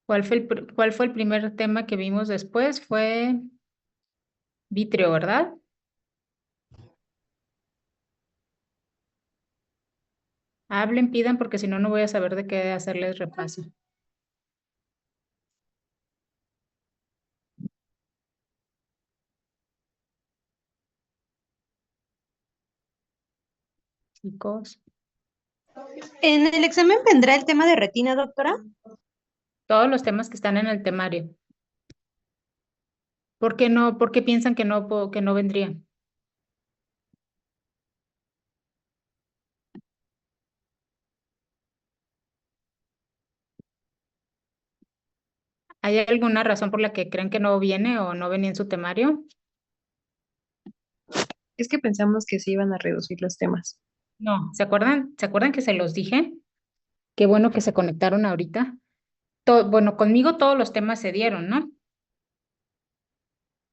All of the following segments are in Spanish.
Cuál fue el primer tema que vimos después? Fue vitrio, ¿verdad? Hablen, pidan, porque si no, no voy a saber de qué hacerles repaso. Chicos, ¿En el examen vendrá el tema de retina, doctora? todos los temas que están en el temario. ¿Por qué no? ¿Por qué piensan que no vendrían? ¿Hay alguna razón por la que creen que no viene o no venía en su temario? Es que pensamos que se iban a reducir los temas. No, ¿se acuerdan? ¿Se acuerdan que se los dije? Qué bueno que se conectaron ahorita. Bueno, conmigo todos los temas se dieron, ¿no?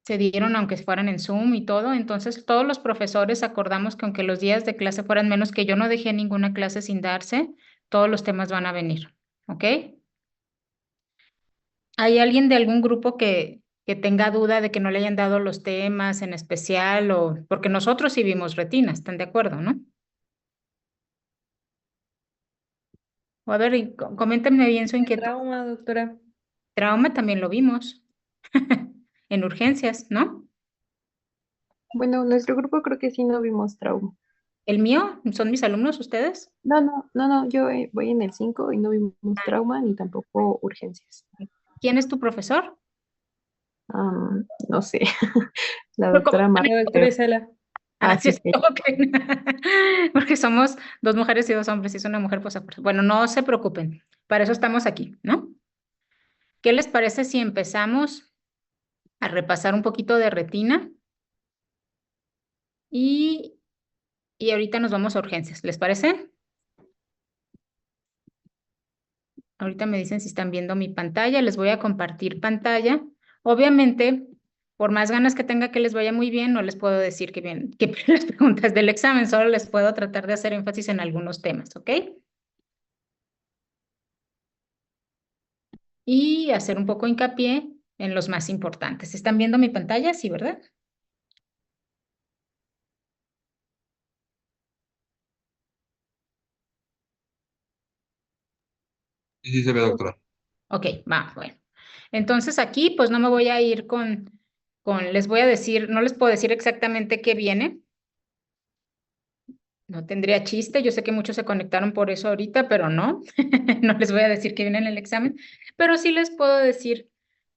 Se dieron aunque fueran en Zoom y todo. Entonces, todos los profesores acordamos que aunque los días de clase fueran menos, que yo no dejé ninguna clase sin darse, todos los temas van a venir, ¿ok? ¿Hay alguien de algún grupo que tenga duda de que no le hayan dado los temas en especial o porque nosotros sí vimos retina, ¿están de acuerdo, no? O a ver, coméntenme bien su De inquietud. trauma, doctora. Trauma también lo vimos en urgencias, ¿no? Bueno, nuestro grupo creo que sí no vimos trauma. El mío, ¿son mis alumnos ustedes? No, yo voy en el 5 y no vimos trauma ni tampoco urgencias. ¿Quién es tu profesor? No sé, la Pero ¿cómo doctora van a- Marta, La doctora creo. Isela. Ah, Ah, sí, sí, sí, sí. ok. Porque somos dos mujeres y dos hombres. Si es una mujer, pues bueno, no se preocupen. Para eso estamos aquí, ¿no? ¿Qué les parece si empezamos a repasar un poquito de retina y, y ahorita nos vamos a urgencias? ¿Les parece? Ahorita me dicen si están viendo mi pantalla. Les voy a compartir pantalla. Obviamente, por más ganas que tenga que les vaya muy bien, no les puedo decir que bien, que las preguntas del examen, solo les puedo tratar de hacer énfasis en algunos temas, ¿ok? Y hacer un poco hincapié en los más importantes. ¿Están viendo mi pantalla? Sí, ¿verdad? Sí, sí se ve, doctora. Ok, va, bueno. Entonces aquí pues no me voy a ir les voy a decir, no les puedo decir exactamente qué viene. No tendría chiste, yo sé que muchos se conectaron por eso ahorita, pero no, no les voy a decir qué viene en el examen, pero sí les puedo decir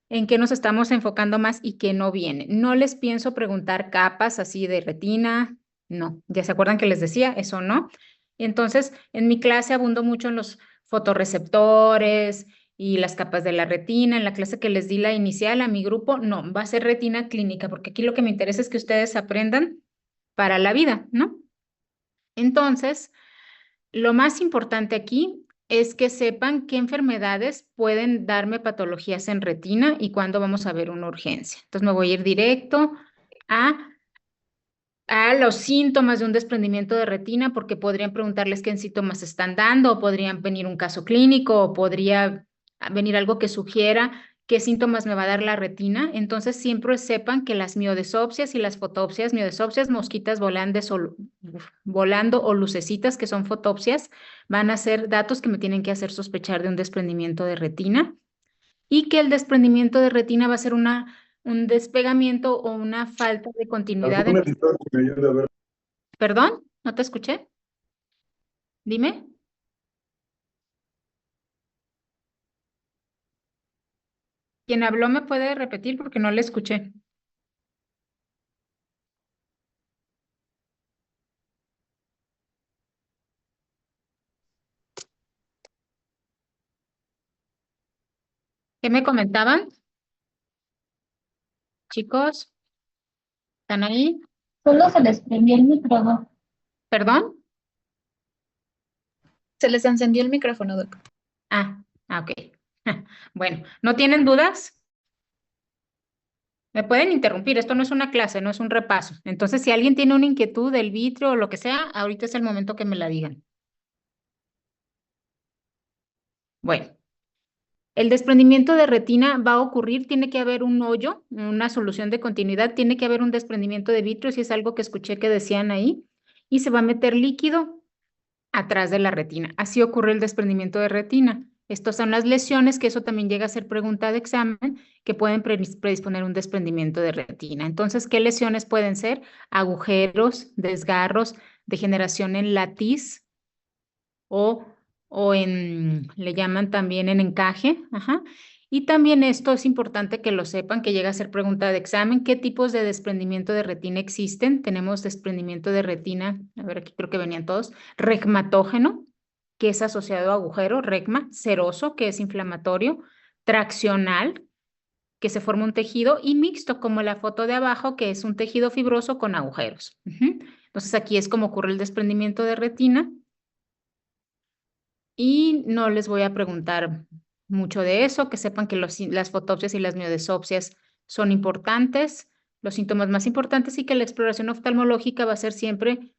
en qué nos estamos enfocando más y qué no viene. No les pienso preguntar capas así de retina, no, ya se acuerdan que les decía, eso no. Entonces, en mi clase abundo mucho en los fotorreceptores y las capas de la retina. En la clase que les di la inicial a mi grupo, no, va a ser retina clínica, porque aquí lo que me interesa es que ustedes aprendan para la vida, ¿no? Entonces, lo más importante aquí es que sepan qué enfermedades pueden darme patologías en retina y cuándo vamos a ver una urgencia. Entonces me voy a ir directo a, a los síntomas de un desprendimiento de retina porque podrían preguntarles qué síntomas están dando o podrían venir un caso clínico o podría venir algo que sugiera qué síntomas me va a dar la retina. Entonces siempre sepan que las miodesopsias y las fotopsias, miodesopsias, mosquitas volando o lucecitas que son fotopsias, van a ser datos que me tienen que hacer sospechar de un desprendimiento de retina y que el desprendimiento de retina va a ser un despegamiento o una falta de continuidad. ¿Algún editor que me ayude a ver? ¿Perdón? ¿No te escuché? Dime. ¿Quién habló me puede repetir porque no le escuché? ¿Qué me comentaban? Chicos, ¿están ahí? Solo se les prendió el micrófono. ¿Perdón? Se les encendió el micrófono, doc. Ok. Bueno, ¿no tienen dudas? Me pueden interrumpir, esto no es una clase, no es un repaso. Entonces, si alguien tiene una inquietud del vitrio o lo que sea, ahorita es el momento que me la digan. Bueno, El desprendimiento de retina va a ocurrir, tiene que haber un hoyo, una solución de continuidad, tiene que haber un desprendimiento de vitrio, si es algo que escuché que decían ahí, y se va a meter líquido atrás de la retina. Así ocurre el desprendimiento de retina. Estas son las lesiones, que eso también llega a ser pregunta de examen, que pueden predisponer un desprendimiento de retina. Entonces, ¿qué lesiones pueden ser? Agujeros, desgarros, degeneración en latiz o le llaman también en encaje. Ajá. Y también esto es importante que lo sepan, que llega a ser pregunta de examen. ¿Qué tipos de desprendimiento de retina existen? Tenemos desprendimiento de retina, a ver, aquí creo que venían todos, regmatógeno, que es asociado a agujero, regma, seroso, que es inflamatorio, traccional, que se forma un tejido, y mixto, como la foto de abajo, que es un tejido fibroso con agujeros. Entonces aquí es como ocurre el desprendimiento de retina. Y no les voy a preguntar mucho de eso, que sepan que las fotopsias y las miodesopsias son importantes, los síntomas más importantes, y que la exploración oftalmológica va a ser siempre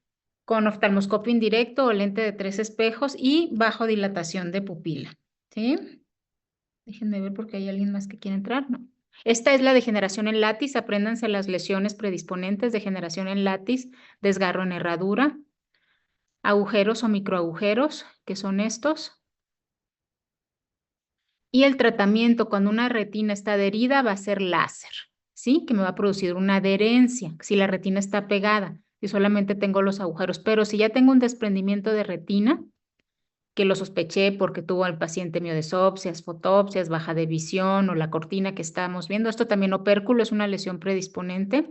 con oftalmoscopio indirecto o lente de 3 espejos y bajo dilatación de pupila. ¿Sí? Déjenme ver porque hay alguien más que quiere entrar. No. Esta es la degeneración en látiz. Apréndanse las lesiones predisponentes: degeneración en látiz, desgarro en herradura, agujeros o microagujeros, que son estos. Y el tratamiento cuando una retina está adherida va a ser láser, ¿sí? Que me va a producir una adherencia si la retina está pegada y solamente tengo los agujeros. Pero si ya tengo un desprendimiento de retina, que lo sospeché porque tuvo al paciente miodesopsias, fotopsias, baja de visión o la cortina que estábamos viendo, esto también opérculo, es una lesión predisponente.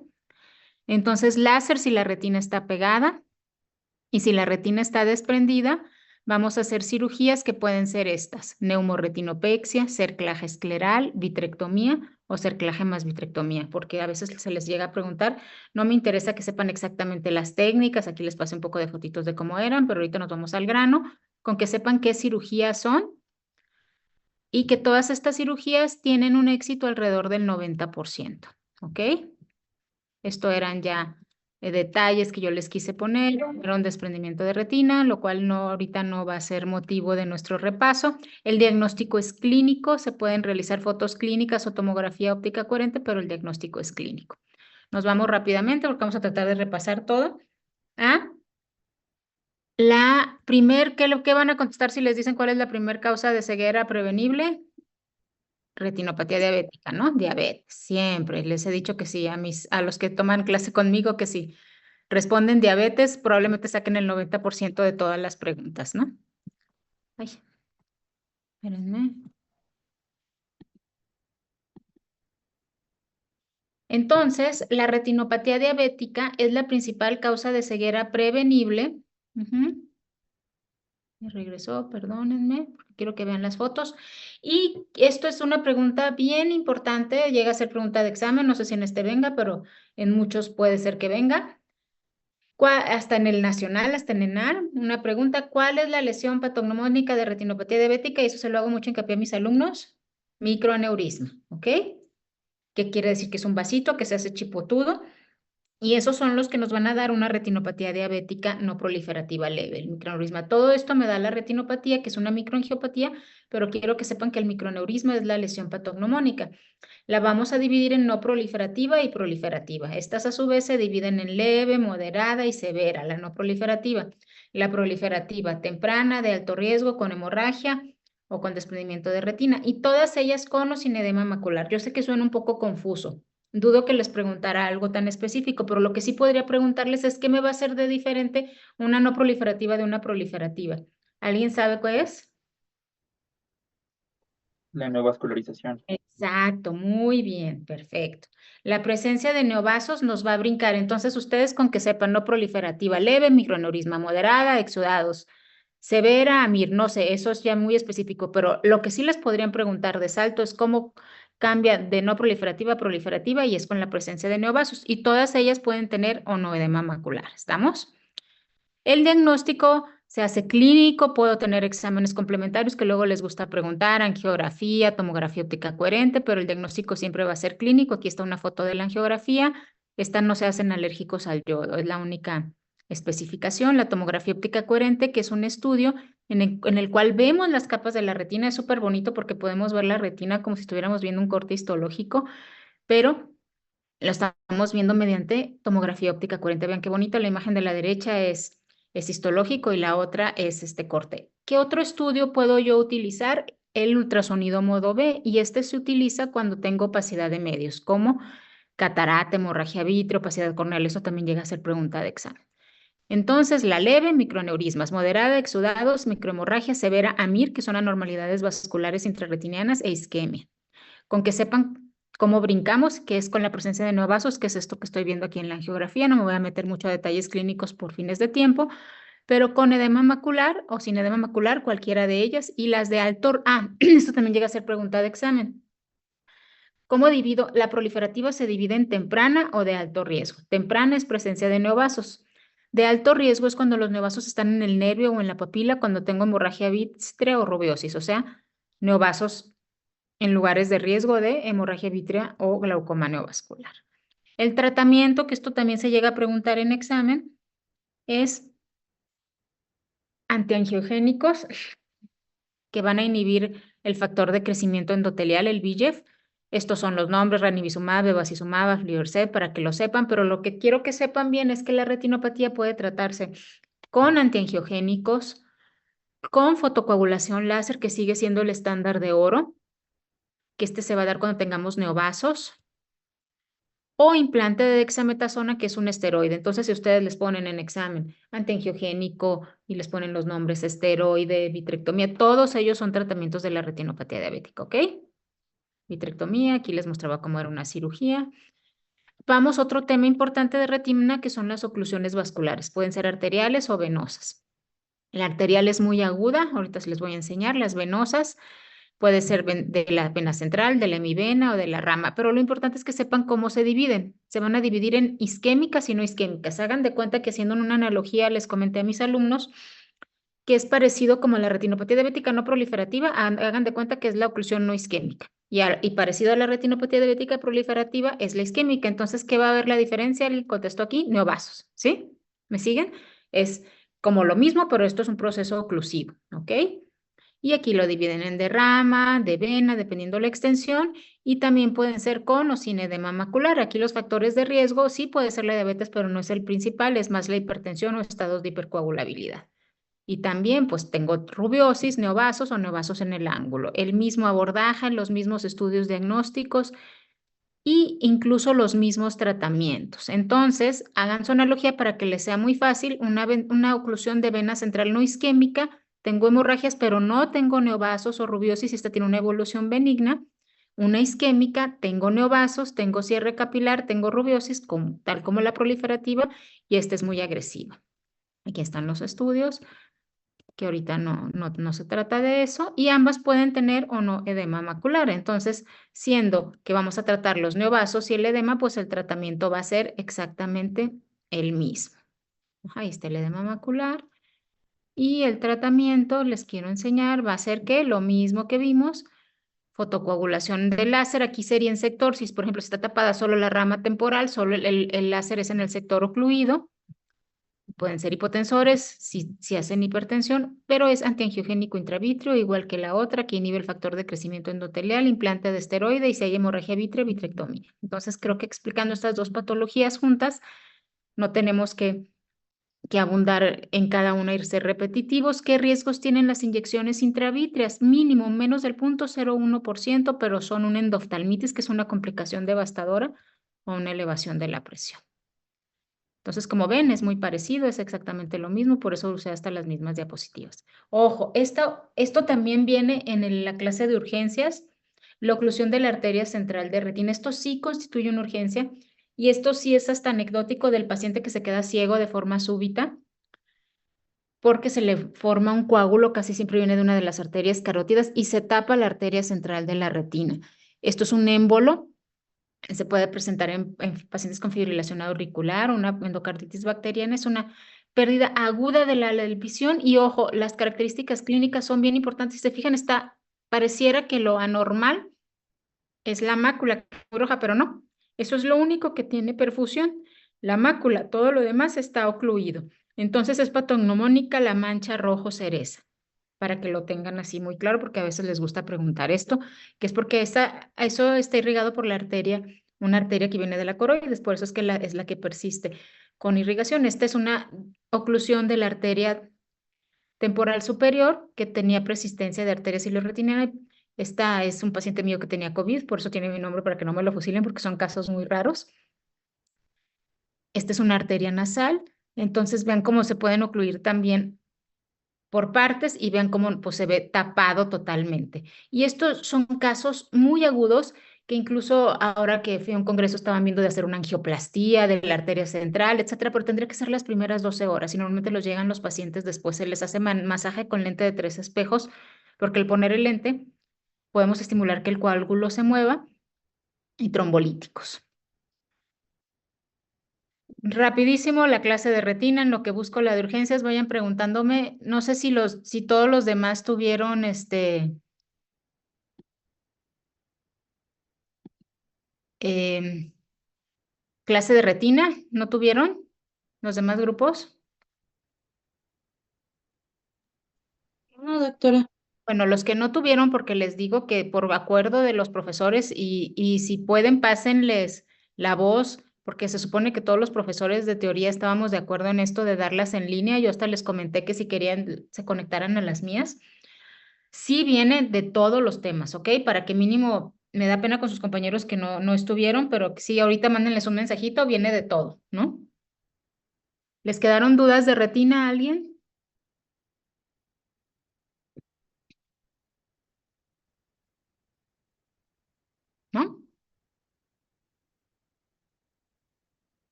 Entonces, láser si la retina está pegada, y si la retina está desprendida, vamos a hacer cirugías que pueden ser estas: neumoretinopexia, cerclaje escleral, vitrectomía o cerclaje más vitrectomía, porque a veces se les llega a preguntar. No me interesa que sepan exactamente las técnicas, aquí les pasé un poco de fotitos de cómo eran, pero ahorita nos vamos al grano, con que sepan qué cirugías son y que todas estas cirugías tienen un éxito alrededor del 90%, ¿ok? Esto eran ya detalles que yo les quise poner. Era un desprendimiento de retina, lo cual ahorita no va a ser motivo de nuestro repaso. El diagnóstico es clínico, se pueden realizar fotos clínicas o tomografía óptica coherente, pero el diagnóstico es clínico. Nos vamos rápidamente porque vamos a tratar de repasar todo. ¿Qué van a contestar si les dicen cuál es la primera causa de ceguera prevenible? Retinopatía diabética, ¿no? Diabetes, siempre. Les he dicho que sí, a los que toman clase conmigo, que sí. Responden diabetes, probablemente saquen el 90% de todas las preguntas, ¿no? Ay, espérenme. Entonces, la retinopatía diabética es la principal causa de ceguera prevenible. Me regresó, perdónenme, porque quiero que vean las fotos. Y esto es una pregunta bien importante, llega a ser pregunta de examen, no sé si en este venga, pero en muchos puede ser que venga. Hasta en el nacional, hasta en ENAR, una pregunta: ¿cuál es la lesión patognomónica de retinopatía diabética? Y eso se lo hago mucho hincapié a mis alumnos: microaneurisma, ¿ok? ¿Qué quiere decir? Que es un vasito que se hace chipotudo, y esos son los que nos van a dar una retinopatía diabética no proliferativa leve, el microaneurisma. Todo esto me da la retinopatía, que es una microangiopatía, pero quiero que sepan que el microaneurisma es la lesión patognomónica. La vamos a dividir en no proliferativa y proliferativa. Estas a su vez se dividen en leve, moderada y severa. La no proliferativa. La proliferativa temprana, de alto riesgo, con hemorragia o con desprendimiento de retina. Y todas ellas con o sin edema macular. Yo sé que suena un poco confuso. Dudo que les preguntara algo tan específico, pero lo que sí podría preguntarles es: ¿qué me va a hacer de diferente una no proliferativa de una proliferativa? ¿Alguien sabe cuál es? La neovascularización. Exacto, muy bien, perfecto. La presencia de neovasos nos va a brincar. Entonces, ustedes con que sepan no proliferativa leve, microaneurisma moderada, exudados, severa, AMIR, no sé, eso es ya muy específico, pero lo que sí les podrían preguntar de salto es cómo cambia de no proliferativa a proliferativa, y es con la presencia de neovasos. Y todas ellas pueden tener o no edema macular. ¿Estamos? El diagnóstico se hace clínico, puedo tener exámenes complementarios que luego les gusta preguntar: angiografía, tomografía óptica coherente, pero el diagnóstico siempre va a ser clínico. Aquí está una foto de la angiografía. Esta no se hacen alérgicos al yodo, es la única especificación. La tomografía óptica coherente, que es un estudio en el cual vemos las capas de la retina. Es súper bonito porque podemos ver la retina como si estuviéramos viendo un corte histológico, pero lo estamos viendo mediante tomografía óptica coherente. Vean qué bonito, la imagen de la derecha es histológico y la otra es este corte. ¿Qué otro estudio puedo yo utilizar? El ultrasonido modo B, y este se utiliza cuando tengo opacidad de medios, como catarata, hemorragia vítreo, opacidad corneal. Eso también llega a ser pregunta de examen. Entonces, la leve, microaneurismas, moderada, exudados, microhemorragia severa, AMIR, que son anormalidades vasculares intrarretinianas, e isquemia. Con que sepan cómo brincamos, que es con la presencia de neovasos, que es esto que estoy viendo aquí en la angiografía. No me voy a meter mucho a detalles clínicos por fines de tiempo, pero con edema macular o sin edema macular, cualquiera de ellas, y las de alto... esto también llega a ser pregunta de examen. ¿Cómo divido? La proliferativa se divide en temprana o de alto riesgo. Temprana es presencia de neovasos. De alto riesgo es cuando los neovasos están en el nervio o en la papila, cuando tengo hemorragia vítrea o rubiosis, o sea, neovasos en lugares de riesgo de hemorragia vítrea o glaucoma neovascular. El tratamiento, que esto también se llega a preguntar en examen, es antiangiogénicos que van a inhibir el factor de crecimiento endotelial, el VEGF. Estos son los nombres: ranibizumab, bevacizumab, aflibercept, para que lo sepan, pero lo que quiero que sepan bien es que la retinopatía puede tratarse con antiangiogénicos, con fotocoagulación láser, que sigue siendo el estándar de oro, que este se va a dar cuando tengamos neovasos, o implante de dexametasona, que es un esteroide. Entonces, si ustedes les ponen en examen antiangiogénico y les ponen los nombres esteroide, vitrectomía, todos ellos son tratamientos de la retinopatía diabética, ¿ok? Vitrectomía, aquí les mostraba cómo era una cirugía. Vamos a otro tema importante de retina, que son las oclusiones vasculares. Pueden ser arteriales o venosas. La arterial es muy aguda, ahorita se les voy a enseñar. Las venosas puede ser de la vena central, de la hemivena o de la rama, pero lo importante es que sepan cómo se dividen. Se van a dividir en isquémicas y no isquémicas. Hagan de cuenta que, haciendo una analogía, les comenté a mis alumnos que es parecido como la retinopatía diabética no proliferativa. Hagan de cuenta que es la oclusión no isquémica. Y parecido a la retinopatía diabética proliferativa es la isquémica. Entonces, ¿qué va a haber la diferencia? El contexto aquí: neovasos, ¿sí? ¿Me siguen? Es como lo mismo, pero esto es un proceso oclusivo, ¿ok? Y aquí lo dividen en de rama, de vena, dependiendo la extensión, y también pueden ser con o sin edema macular. Aquí los factores de riesgo sí puede ser la diabetes, pero no es el principal, es más la hipertensión o estados de hipercoagulabilidad. Y también pues tengo rubiosis, neovasos o neovasos en el ángulo. El mismo abordaje, los mismos estudios diagnósticos e incluso los mismos tratamientos. Entonces, hagan su analogía para que les sea muy fácil. Una oclusión de vena central no isquémica, tengo hemorragias, pero no tengo neovasos o rubiosis, esta tiene una evolución benigna. Una isquémica, tengo neovasos, tengo cierre capilar, tengo rubiosis, tal como la proliferativa, y esta es muy agresiva. Aquí están los estudios, que ahorita no se trata de eso, y ambas pueden tener o no edema macular. Entonces, siendo que vamos a tratar los neovasos y el edema, pues el tratamiento va a ser exactamente el mismo. Ahí está el edema macular. Y el tratamiento, les quiero enseñar, va a ser que lo mismo que vimos: fotocoagulación de láser. Aquí sería en sector. Si, por ejemplo, está tapada solo la rama temporal, solo el láser es en el sector ocluido. Pueden ser hipotensores si hacen hipertensión, pero es antiangiogénico intravítrea, igual que la otra, que inhibe el factor de crecimiento endotelial, implante de esteroide, y si hay hemorragia vítrea, vitrectomía. Entonces, creo que explicando estas dos patologías juntas, no tenemos que abundar en cada una y ser repetitivos. ¿Qué riesgos tienen las inyecciones intravítreas? Mínimo, menos del 0.01%, pero son una endoftalmitis, que es una complicación devastadora, o una elevación de la presión. Entonces, como ven, es muy parecido, es exactamente lo mismo, por eso usé hasta las mismas diapositivas. Ojo, esto también viene en la clase de urgencias: la oclusión de la arteria central de retina. Esto sí constituye una urgencia, y esto sí es hasta anecdótico, del paciente que se queda ciego de forma súbita porque se le forma un coágulo, casi siempre viene de una de las arterias carótidas, y se tapa la arteria central de la retina. Esto es un émbolo. Se puede presentar en pacientes con fibrilación auricular, una endocarditis bacteriana. Es una pérdida aguda de la visión. Y ojo, las características clínicas son bien importantes. Si se fijan, pareciera que lo anormal es la mácula roja, pero no. Eso es lo único que tiene perfusión, la mácula. Todo lo demás está ocluido. Entonces es patognomónica la mancha rojo cereza. para que lo tengan así muy claro, porque a veces les gusta preguntar esto, que es porque eso está irrigado por la arteria, una arteria que viene de la coroides, por eso es que es la que persiste con irrigación. Esta es una oclusión de la arteria temporal superior que tenía persistencia de arteria ciliorretiniana. Esta es un paciente mío que tenía COVID, por eso tiene mi nombre para que no me lo fusilen, porque son casos muy raros. Esta es una arteria nasal, entonces vean cómo se pueden ocluir también por partes y vean cómo pues, se ve tapado totalmente. Y estos son casos muy agudos que incluso ahora que fui a un congreso estaban viendo de hacer una angioplastía de la arteria central, etcétera, pero tendría que ser las primeras 12 horas y normalmente los llegan los pacientes después, se les hace masaje con lente de 3 espejos, porque al poner el lente podemos estimular que el coágulo se mueva y trombolíticos. Rapidísimo, la clase de retina, en lo que busco la de urgencias, vayan preguntándome, no sé si todos los demás tuvieron em, clase de retina, ¿no tuvieron los demás grupos? No, doctora. Bueno, los que no tuvieron, porque les digo que por acuerdo de los profesores y si pueden, pásenles la voz, porque se supone que todos los profesores de teoría estábamos de acuerdo en esto de darlas en línea. Yo hasta les comenté que si querían se conectaran a las mías. Sí viene de todos los temas, ¿ok? Para que mínimo, me da pena con sus compañeros que no estuvieron, pero sí, ahorita mándenles un mensajito, viene de todo, ¿no? ¿Les quedaron dudas de retina a alguien? ¿No?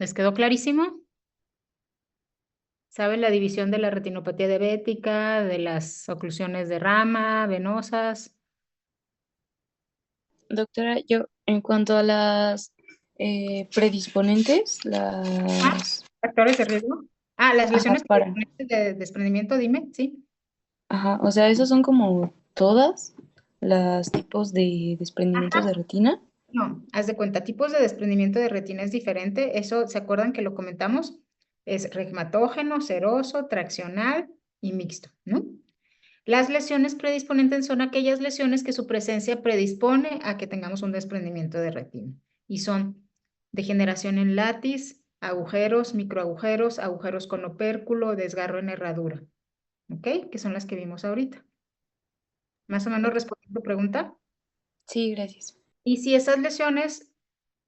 ¿Les quedó clarísimo? ¿Saben la división de la retinopatía diabética, de las oclusiones de rama, venosas? Doctora, yo en cuanto a las predisponentes, Ah, factores de riesgo. Ah, las Ajá, lesiones para. de desprendimiento, dime, sí. Ajá, o sea, esos son como todas las tipos de desprendimientos de retina. No, haz de cuenta, tipos de desprendimiento de retina es diferente. Eso, ¿se acuerdan que lo comentamos? Es regmatógeno, seroso, traccional y mixto, ¿no? Las lesiones predisponentes son aquellas lesiones que su presencia predispone a que tengamos un desprendimiento de retina. Y son degeneración en látiz, agujeros, microagujeros, agujeros con opérculo, desgarro en herradura. ¿Ok? Que son las que vimos ahorita. ¿Más o menos respondiendo a tu pregunta? Sí, gracias. Y si esas lesiones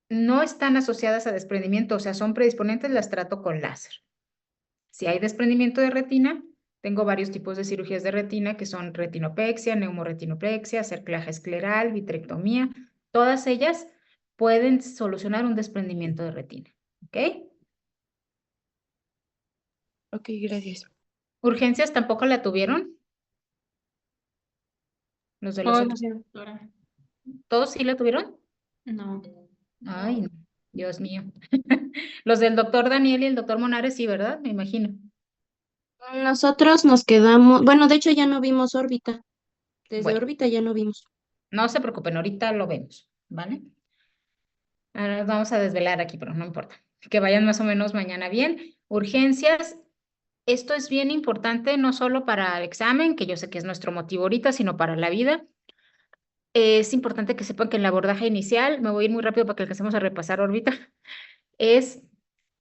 no están asociadas a desprendimiento, o sea, son predisponentes, las trato con láser. Si hay desprendimiento de retina, tengo varios tipos de cirugías de retina que son retinopexia, neumoretinopexia, cerclaje escleral, vitrectomía. Todas ellas pueden solucionar un desprendimiento de retina. ¿Ok? Ok, gracias. ¿Urgencias tampoco la tuvieron? Los de los Hola, otros. sí, doctora. ¿Todos sí la tuvieron? No. Ay, no, Dios mío. Los del doctor Daniel y el doctor Monares, sí, ¿verdad? Me imagino. Nosotros nos quedamos, bueno, de hecho ya no vimos órbita. Desde Bueno, órbita ya no vimos. no se preocupen, ahorita lo vemos, ¿vale? Ahora nos vamos a desvelar aquí, pero no importa. Que vayan más o menos mañana bien. Urgencias, esto es bien importante, no solo para el examen, que yo sé que es nuestro motivo ahorita, sino para la vida. Es importante que sepan que en el abordaje inicial, me voy a ir muy rápido para que alcancemos a repasar órbita, es,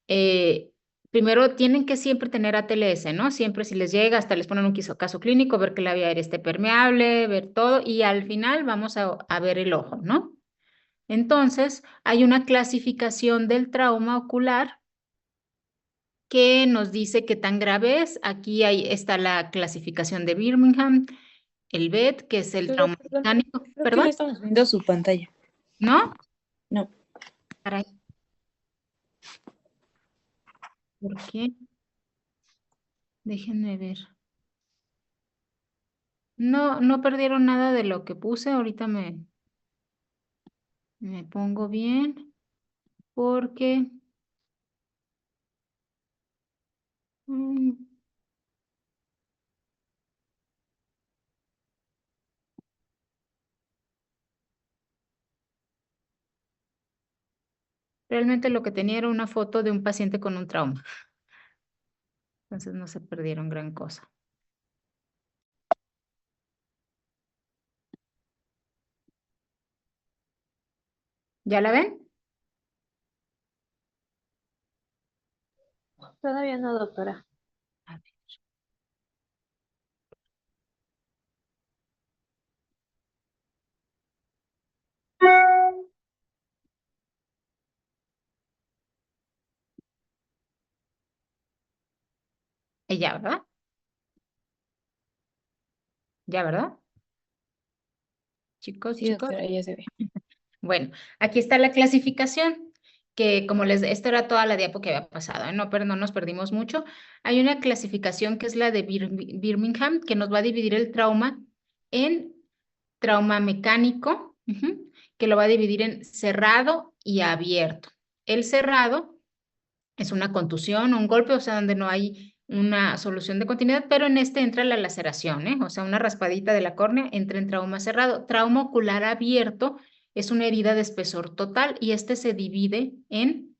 eh, primero tienen que siempre tener ATLS, ¿no? Siempre si les llega, hasta les ponen un caso clínico, ver que la vía aérea esté permeable, ver todo, y al final vamos a ver el ojo, ¿no? Entonces, hay una clasificación del trauma ocular que nos dice qué tan grave es. Aquí está la clasificación de Birmingham, el BED, que es el trauma Perdón, mecánico. creo que no ¿Perdón? estamos viendo su pantalla. ¿No? No. Caray. ¿Por qué? Déjenme ver. No perdieron nada de lo que puse. Ahorita me pongo bien porque mm, realmente lo que tenía era una foto de un paciente con un trauma. Entonces no se perdieron gran cosa. ¿Ya la ven? Todavía no, doctora. A ver. Ya, ¿verdad? Ya, ¿verdad? Chicos, Sí, chicos. doctora, ya se ve. Bueno, aquí está la clasificación, que como esta era toda la diapo que había pasado, ¿eh? No, pero no nos perdimos mucho. Hay una clasificación que es la de Birmingham, que nos va a dividir el trauma en trauma mecánico, que lo va a dividir en cerrado y abierto. El cerrado es una contusión, un golpe, o sea, donde no hay una solución de continuidad, pero en este entra la laceración, ¿eh? O sea, una raspadita de la córnea entra en trauma cerrado. Trauma ocular abierto es una herida de espesor total y este se divide en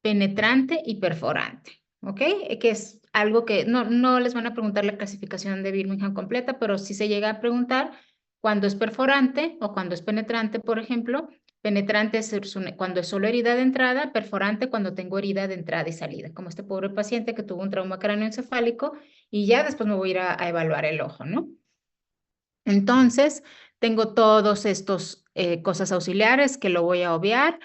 penetrante y perforante, ¿ok? Que es algo que no les van a preguntar la clasificación de Birmingham completa, pero sí se llega a preguntar cuando es perforante o cuando es penetrante, por ejemplo. Penetrante es cuando es solo herida de entrada, perforante cuando tengo herida de entrada y salida, como este pobre paciente que tuvo un trauma cráneoencefálico y ya después me voy a ir a evaluar el ojo, ¿no? Entonces, tengo todos estos cosas auxiliares que lo voy a obviar.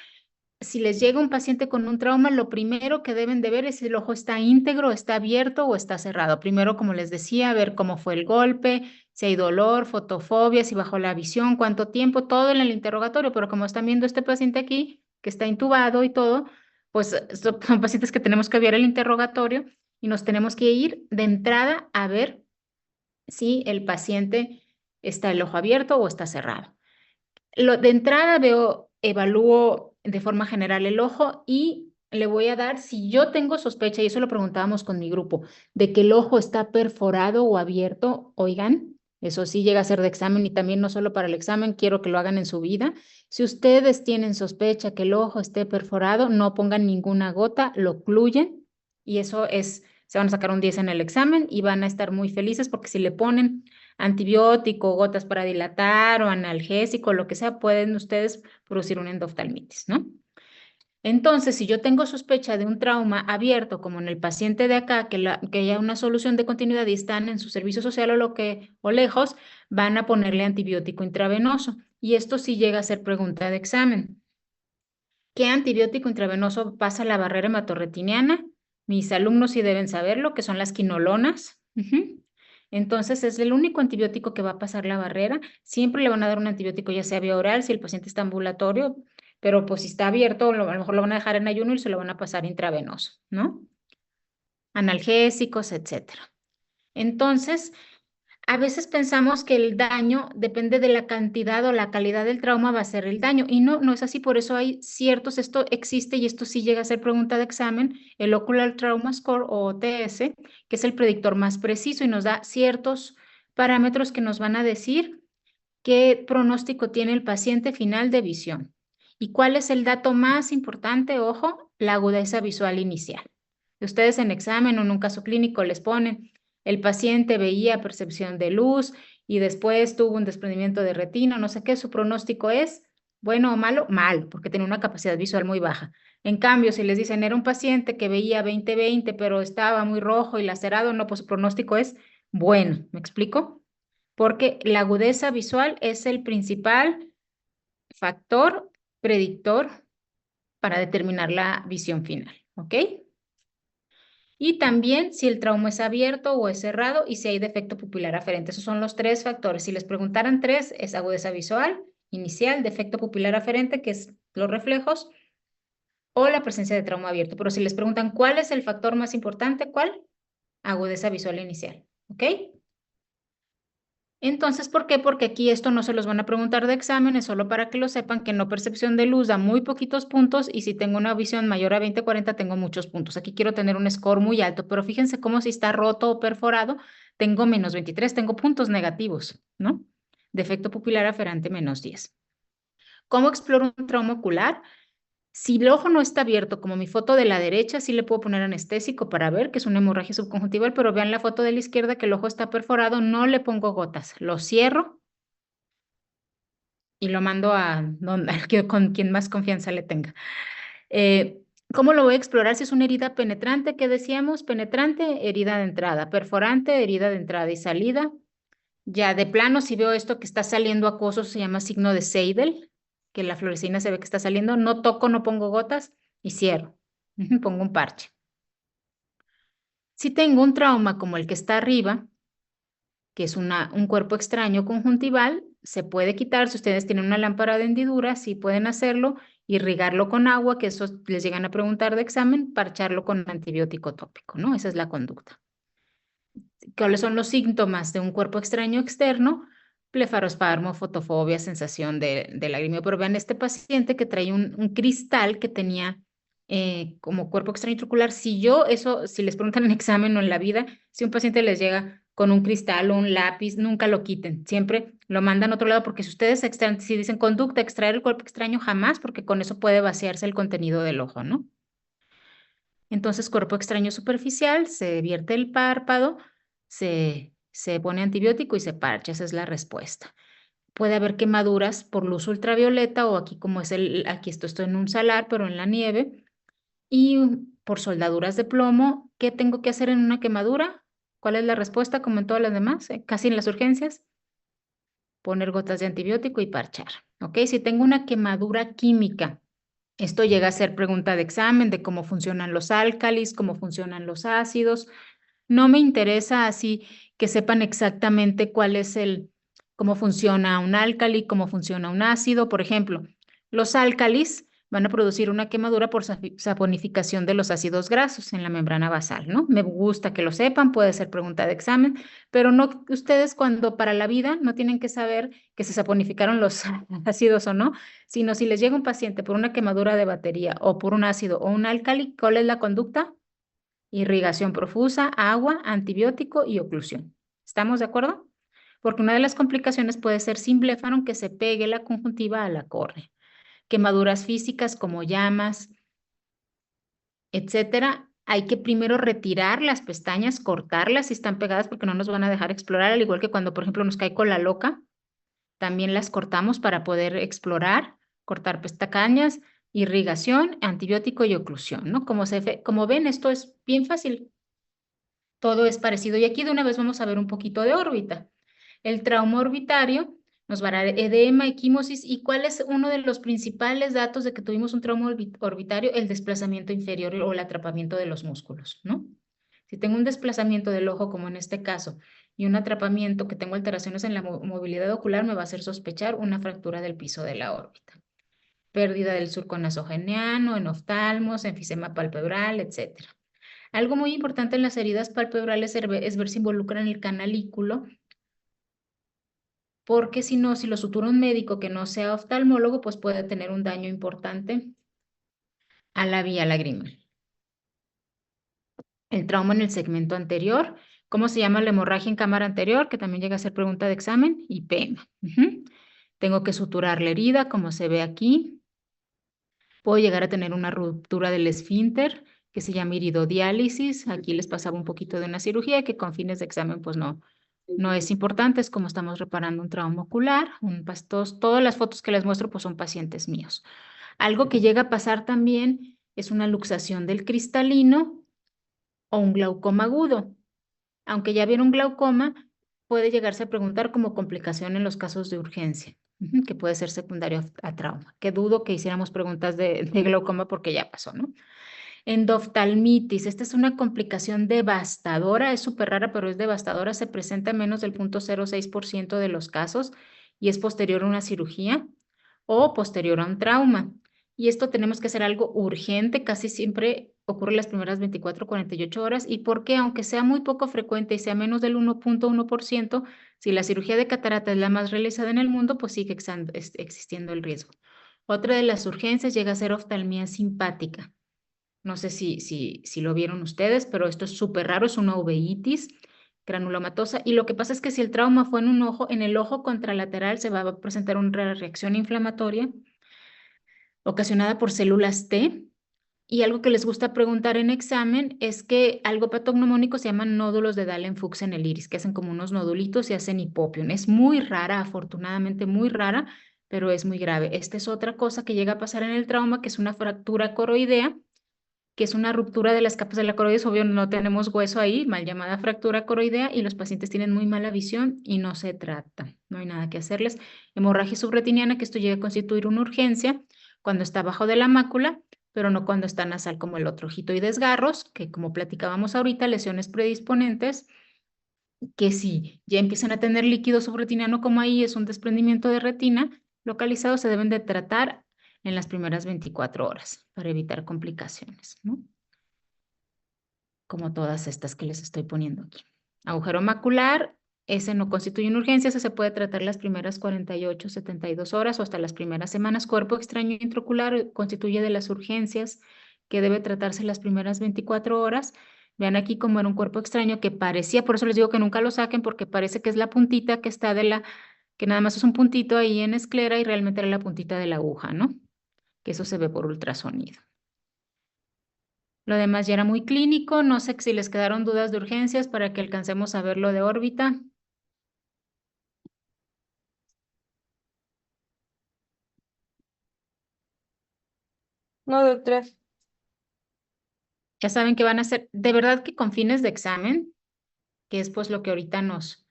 Si les llega un paciente con un trauma, lo primero que deben de ver es si el ojo está íntegro, está abierto o está cerrado. Primero, como les decía, ver cómo fue el golpe, si hay dolor, fotofobia, si bajó la visión, cuánto tiempo, todo en el interrogatorio. Pero como están viendo este paciente aquí, que está intubado y todo, pues son pacientes que tenemos que ver el interrogatorio y nos tenemos que ir de entrada a ver si el paciente está el ojo abierto o está cerrado. De entrada evalúo de forma general el ojo y le voy a dar, si yo tengo sospecha, y eso lo preguntábamos con mi grupo, de que el ojo está perforado o abierto, oigan, eso sí llega a ser de examen y también no solo para el examen, quiero que lo hagan en su vida. Si ustedes tienen sospecha que el ojo esté perforado, no pongan ninguna gota, lo ocluyen y eso es, se van a sacar un 10 en el examen y van a estar muy felices porque si le ponen antibiótico, gotas para dilatar o analgésico, lo que sea, pueden ustedes producir una endoftalmitis, ¿no? Entonces, si yo tengo sospecha de un trauma abierto, como en el paciente de acá, que haya una solución de continuidad y están en su servicio social o lejos, van a ponerle antibiótico intravenoso. Y esto sí llega a ser pregunta de examen. ¿Qué antibiótico intravenoso pasa la barrera hematorretiniana? Mis alumnos sí deben saberlo, que son las quinolonas. Entonces, es el único antibiótico que va a pasar la barrera. Siempre le van a dar un antibiótico, ya sea vía oral, si el paciente está ambulatorio, pero pues si está abierto, a lo mejor lo van a dejar en ayuno y se lo van a pasar intravenoso, ¿no? Analgésicos, etcétera. Entonces, a veces pensamos que el daño depende de la cantidad o la calidad del trauma va a ser el daño y no es así, por eso hay ciertos, esto existe y esto sí llega a ser pregunta de examen, el Ocular Trauma Score o OTS, que es el predictor más preciso y nos da ciertos parámetros que nos van a decir qué pronóstico tiene el paciente final de visión. ¿Y cuál es el dato más importante? Ojo, la agudeza visual inicial. Ustedes en examen o en un caso clínico les ponen el paciente veía percepción de luz y después tuvo un desprendimiento de retina, no sé qué, su pronóstico es bueno o malo, malo, porque tenía una capacidad visual muy baja. En cambio, si les dicen era un paciente que veía 20/20, pero estaba muy rojo y lacerado, no, pues su pronóstico es bueno, ¿me explico? Porque la agudeza visual es el principal factor predictor para determinar la visión final, ¿ok? Y también si el trauma es abierto o es cerrado y si hay defecto pupilar aferente. Esos son los tres factores. Si les preguntaran tres, es agudeza visual inicial, defecto pupilar aferente, que es los reflejos, o la presencia de trauma abierto. Pero si les preguntan cuál es el factor más importante, ¿cuál? Agudeza visual inicial, ¿ok? Entonces, ¿por qué? Porque aquí esto no se los van a preguntar de examen, es solo para que lo sepan que no percepción de luz da muy poquitos puntos y si tengo una visión mayor a 20/40 tengo muchos puntos. Aquí quiero tener un score muy alto, pero fíjense cómo si está roto o perforado, tengo -23, tengo puntos negativos, ¿no? Defecto pupilar aferente -10. ¿Cómo exploro un trauma ocular? Si el ojo no está abierto, como mi foto de la derecha, sí le puedo poner anestésico para ver que es una hemorragia subconjuntival, pero vean la foto de la izquierda que el ojo está perforado, no le pongo gotas, lo cierro y lo mando con quien más confianza le tenga. ¿Cómo lo voy a explorar? Si es una herida penetrante, ¿qué decíamos? Penetrante, herida de entrada. Perforante, herida de entrada y salida. Ya de plano, si veo esto que está saliendo acuoso, se llama signo de Seidel, que la florecina se ve que está saliendo. No toco, no pongo gotas y cierro. Pongo un parche. Si tengo un trauma como el que está arriba, que es un cuerpo extraño conjuntival, se puede quitar. Si ustedes tienen una lámpara de hendidura, sí pueden hacerlo, irrigarlo con agua, que eso les llegan a preguntar de examen, parcharlo con antibiótico tópico, ¿no? Esa es la conducta. ¿Cuáles son los síntomas de un cuerpo extraño externo? Blefarospasmo, fotofobia, sensación de lagrimio. Pero vean este paciente que trae un cristal que tenía como cuerpo extraño intraocular. Si les preguntan en examen o en la vida, si un paciente les llega con un cristal o un lápiz, nunca lo quiten. Siempre lo mandan a otro lado porque si ustedes si dicen conducta, extraer el cuerpo extraño, jamás, porque con eso puede vaciarse el contenido del ojo, ¿no? Entonces, cuerpo extraño superficial, se vierte el párpado, se pone antibiótico y se parcha. Esa es la respuesta. Puede haber quemaduras por luz ultravioleta o aquí como aquí estoy en un salar, pero en la nieve. Y por soldaduras de plomo, ¿qué tengo que hacer en una quemadura? ¿Cuál es la respuesta? Como en todas las demás, casi en las urgencias. Poner gotas de antibiótico y parchar. ¿Ok? Si tengo una quemadura química, esto llega a ser pregunta de examen de cómo funcionan los álcalis, cómo funcionan los ácidos. No me interesa así que sepan exactamente cómo funciona un álcali, cómo funciona un ácido. Por ejemplo, los álcalis van a producir una quemadura por saponificación de los ácidos grasos en la membrana basal, ¿no? Me gusta que lo sepan, puede ser pregunta de examen, pero no ustedes para la vida no tienen que saber que se saponificaron los ácidos o no, sino si les llega un paciente por una quemadura de batería o por un ácido o un álcali, ¿cuál es la conducta? Irrigación profusa, agua, antibiótico y oclusión. ¿Estamos de acuerdo? Porque una de las complicaciones puede ser sin bléfaro, que se pegue la conjuntiva a la córnea. Quemaduras físicas como llamas, etcétera. Hay que primero retirar las pestañas, cortarlas si están pegadas porque no nos van a dejar explorar, al igual que cuando, por ejemplo, nos cae cola loca, también las cortamos para poder explorar, cortar pestañas, irrigación, antibiótico y oclusión, ¿no? Como ven, esto es bien fácil. Todo es parecido. Y aquí de una vez vamos a ver un poquito de órbita. El trauma orbitario nos va a dar edema, equimosis. ¿Y cuál es uno de los principales datos de que tuvimos un trauma orbitario? El desplazamiento inferior o el atrapamiento de los músculos, ¿no? Si tengo un desplazamiento del ojo, como en este caso, y un atrapamiento que tengo alteraciones en la movilidad ocular, me va a hacer sospechar una fractura del piso de la órbita. Pérdida del surco nasogeniano, en oftalmos, enfisema palpebral, etc. Algo muy importante en las heridas palpebrales es ver si involucran el canalículo, porque si no, si lo sutura un médico que no sea oftalmólogo, pues puede tener un daño importante a la vía lagrimal. El trauma en el segmento anterior, ¿cómo se llama la hemorragia en cámara anterior? Que también llega a ser pregunta de examen, y PEMA. Tengo que suturar la herida, como se ve aquí. Puedo llegar a tener una ruptura del esfínter, que se llama iridodiálisis. Aquí les pasaba un poquito de una cirugía que con fines de examen pues no es importante, es como estamos reparando un trauma ocular. Todas las fotos que les muestro pues son pacientes míos. Algo que llega a pasar también es una luxación del cristalino o un glaucoma agudo. Aunque ya vieron glaucoma, puede llegarse a preguntar como complicación en los casos de urgencia, que puede ser secundario a trauma. Que dudo que hiciéramos preguntas de glaucoma porque ya pasó, ¿no? Endoftalmitis, esta es una complicación devastadora, es súper rara, pero es devastadora, se presenta en menos del 0.06% de los casos y es posterior a una cirugía o posterior a un trauma. Y esto tenemos que hacer algo urgente, casi siempre ocurre en las primeras 24 o 48 horas, y porque aunque sea muy poco frecuente y sea menos del 1.1%, si la cirugía de catarata es la más realizada en el mundo, pues sigue existiendo el riesgo. Otra de las urgencias llega a ser oftalmía simpática. No sé si lo vieron ustedes, pero esto es súper raro, es una uveitis granulomatosa. Y lo que pasa es que si el trauma fue en un ojo, en el ojo contralateral se va a presentar una reacción inflamatoria ocasionada por células T. Y algo que les gusta preguntar en examen es que algo patognomónico se llaman nódulos de Dallen-Fuchs en el iris, que hacen como unos nodulitos y hacen hipopión. Es muy rara, afortunadamente muy rara, pero es muy grave. Esta es otra cosa que llega a pasar en el trauma, que es una fractura coroidea, que es una ruptura de las capas de la coroides. Obvio, no tenemos hueso ahí, mal llamada fractura coroidea, y los pacientes tienen muy mala visión y no se trata. No hay nada que hacerles. Hemorragia subretiniana, que esto llega a constituir una urgencia cuando está abajo de la mácula, pero no cuando está nasal, como el otro ojito, y desgarros, que como platicábamos ahorita, lesiones predisponentes, que si ya empiezan a tener líquido subretiniano, como ahí es un desprendimiento de retina localizado, se deben de tratar en las primeras 24 horas para evitar complicaciones, ¿no? Como todas estas que les estoy poniendo aquí. Agujero macular, ese no constituye una urgencia, ese se puede tratar las primeras 48, 72 horas o hasta las primeras semanas. Cuerpo extraño intraocular constituye de las urgencias que debe tratarse las primeras 24 horas. Vean aquí como era un cuerpo extraño que parecía, por eso les digo que nunca lo saquen, porque parece que es la puntita que está que nada más es un puntito ahí en esclera y realmente era la puntita de la aguja, ¿no? Que eso se ve por ultrasonido. Lo demás ya era muy clínico. No sé si les quedaron dudas de urgencias para que alcancemos a ver lo de órbita. No, doctora. Ya saben que van a ser, de verdad que con fines de examen, que es pues lo que ahorita nos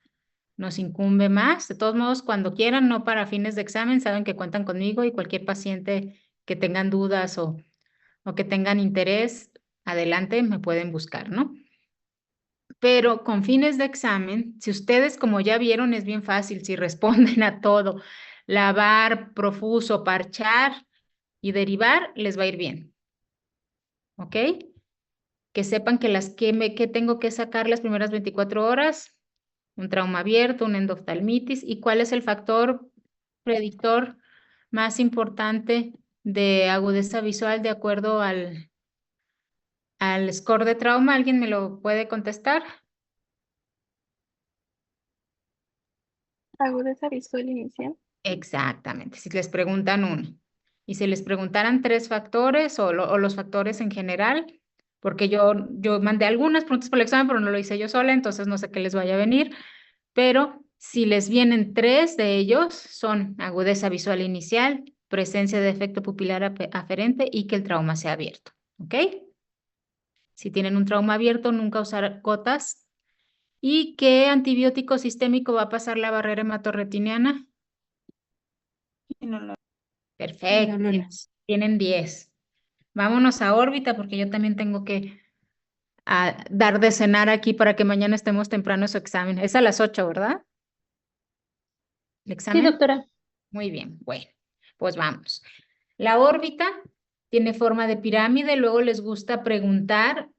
incumbe más. De todos modos, cuando quieran, no para fines de examen, saben que cuentan conmigo y cualquier paciente que tengan dudas o que tengan interés, adelante, me pueden buscar, ¿no? Pero con fines de examen, si ustedes, como ya vieron, es bien fácil, si responden a todo, lavar, profuso, parchar y derivar, les va a ir bien. ¿Ok? Que sepan que que tengo que sacar las primeras 24 horas, un trauma abierto, una endoftalmitis, y cuál es el factor predictor más importante de agudeza visual de acuerdo al score de trauma. ¿Alguien me lo puede contestar? Agudeza visual inicial. Exactamente, si les preguntan uno. Y si les preguntaran 3 factores o los factores en general, porque yo mandé algunas preguntas por el examen, pero no lo hice yo sola, entonces no sé qué les vaya a venir. Pero si les vienen 3 de ellos, son agudeza visual inicial, presencia de efecto pupilar aferente y que el trauma sea abierto. ¿Ok? Si tienen un trauma abierto, nunca usar gotas. ¿Y qué antibiótico sistémico va a pasar la barrera hematorretiniana? Perfecto, Inolunas. tienen 10. Vámonos a órbita porque yo también tengo que dar de cenar aquí para que mañana estemos temprano en su examen. Es a las 8, ¿verdad? ¿El Sí, examen? doctora. Muy bien, bueno, pues vamos. La órbita tiene forma de pirámide, luego les gusta preguntar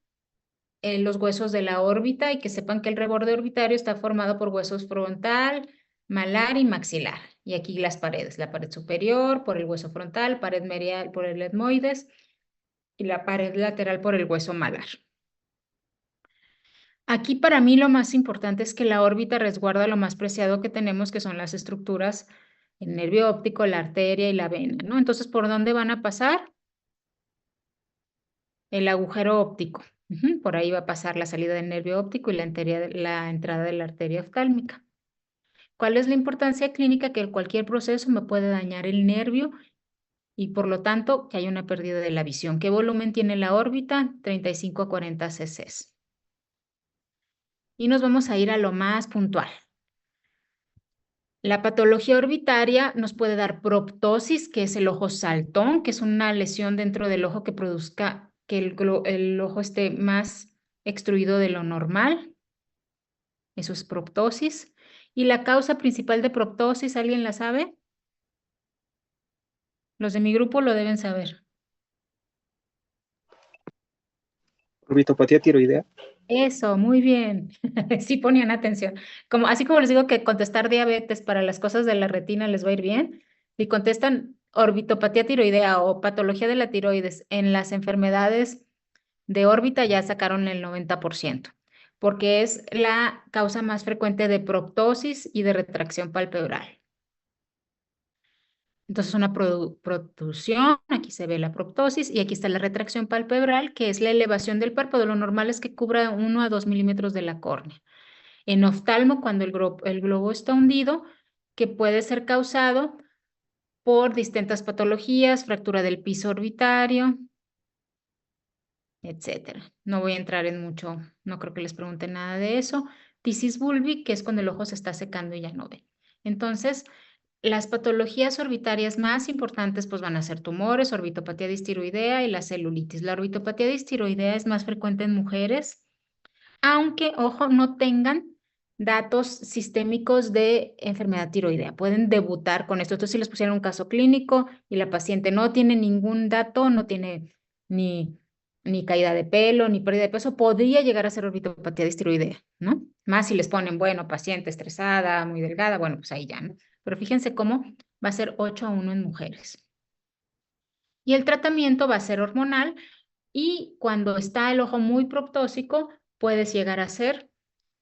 los huesos de la órbita y que sepan que el reborde orbitario está formado por huesos frontal, malar y maxilar. Y aquí las paredes, la pared superior por el hueso frontal, pared medial por el etmoides y la pared lateral por el hueso malar. Aquí para mí lo más importante es que la órbita resguarda lo más preciado que tenemos, que son las estructuras, el nervio óptico, la arteria y la vena, ¿no? Entonces, ¿por dónde van a pasar? El agujero óptico. Por ahí va a pasar la salida del nervio óptico y la entrada de la arteria oftálmica. ¿Cuál es la importancia clínica? Que cualquier proceso me puede dañar el nervio y por lo tanto que hay una pérdida de la visión. ¿Qué volumen tiene la órbita? 35 a 40 cc. Y nos vamos a ir a lo más puntual. La patología orbitaria nos puede dar proptosis, que es el ojo saltón, que es una lesión dentro del ojo que produzca que el ojo esté más extruido de lo normal. Eso es proptosis. ¿Y la causa principal de proptosis, alguien la sabe? Los de mi grupo lo deben saber. Orbitopatía tiroidea. Eso, muy bien. Sí ponían atención. Así como les digo que contestar diabetes para las cosas de la retina les va a ir bien, si contestan orbitopatía tiroidea o patología de la tiroides en las enfermedades de órbita ya sacaron el 90%, porque es la causa más frecuente de proptosis y de retracción palpebral. Entonces, una protrusión, aquí se ve la proptosis y aquí está la retracción palpebral, que es la elevación del párpado. Lo normal es que cubra 1 a 2 milímetros de la córnea. En oftalmo, cuando el globo está hundido, que puede ser causado por distintas patologías, fractura del piso orbitario, etcétera. No voy a entrar en mucho, no creo que les pregunten nada de eso. Tisis bulbi, que es cuando el ojo se está secando y ya no ve. Entonces, las patologías orbitarias más importantes pues van a ser tumores, orbitopatía distiroidea y la celulitis. La orbitopatía distiroidea es más frecuente en mujeres, aunque, ojo, no tengan datos sistémicos de enfermedad tiroidea. Pueden debutar con esto. Entonces, si les pusieran un caso clínico y la paciente no tiene ningún dato, no tiene ni caída de pelo, ni pérdida de peso, podría llegar a ser orbitopatía distiroidea, ¿no? Más si les ponen, bueno, paciente estresada, muy delgada, bueno, pues ahí ya, ¿no? Pero fíjense cómo va a ser 8-1 en mujeres. Y el tratamiento va a ser hormonal y cuando está el ojo muy proptósico, puedes llegar a ser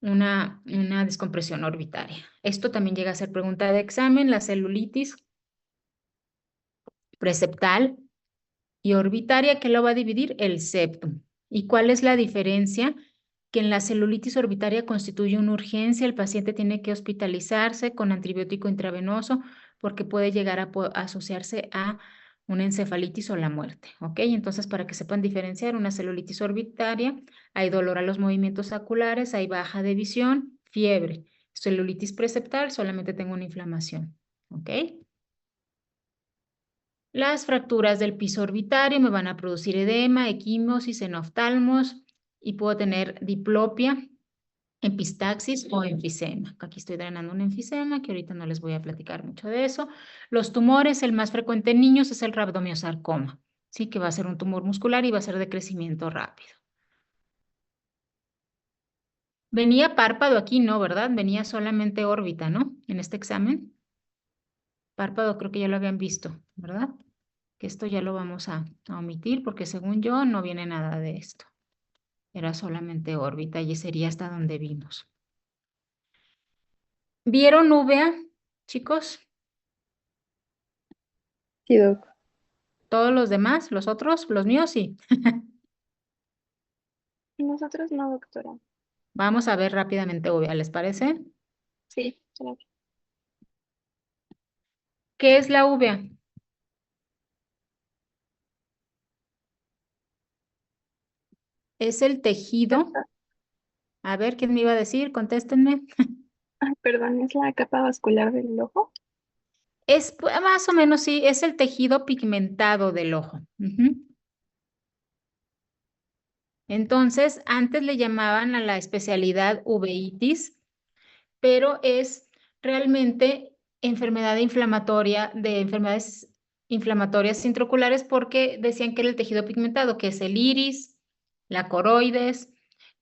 una descompresión orbitaria. Esto también llega a ser pregunta de examen, la celulitis preseptal y orbitaria, que lo va a dividir el septum. ¿Y cuál es la diferencia? Que en la celulitis orbitaria constituye una urgencia, el paciente tiene que hospitalizarse con antibiótico intravenoso porque puede llegar a asociarse a una encefalitis o la muerte, ¿ok? Entonces, para que sepan diferenciar una celulitis orbitaria, hay dolor a los movimientos oculares, hay baja de visión, fiebre. Celulitis preseptal, solamente tengo una inflamación, ¿ok? Las fracturas del piso orbitario me van a producir edema, equimosis en oftalmos y puedo tener diplopia, epistaxis o enfisema. Aquí estoy drenando un enfisema que ahorita no les voy a platicar mucho de eso. Los tumores, el más frecuente en niños es el rabdomiosarcoma, sí, que va a ser un tumor muscular y va a ser de crecimiento rápido. Venía párpado aquí, no, ¿verdad? Venía solamente órbita, ¿no? En este examen. Párpado creo que ya lo habían visto, ¿verdad? Que esto ya lo vamos a omitir porque según yo no viene nada de esto. Era solamente órbita y sería hasta donde vimos. ¿Vieron uvea, chicos? Sí, doc. ¿Todos los demás? ¿Los otros? ¿Los míos? Sí. Nosotros no, doctora. Vamos a ver rápidamente uvea, ¿les parece? Sí, claro. ¿Qué es la uvea? Es el tejido. A ver, ¿quién me iba a decir? Contéstenme. Ay, perdón, ¿es la capa vascular del ojo? Es más o menos, sí, es el tejido pigmentado del ojo. Ujú. Entonces, antes le llamaban a la especialidad uveitis, pero es realmente enfermedad inflamatoria de enfermedades inflamatorias intraoculares porque decían que era el tejido pigmentado, que es el iris, la coroides,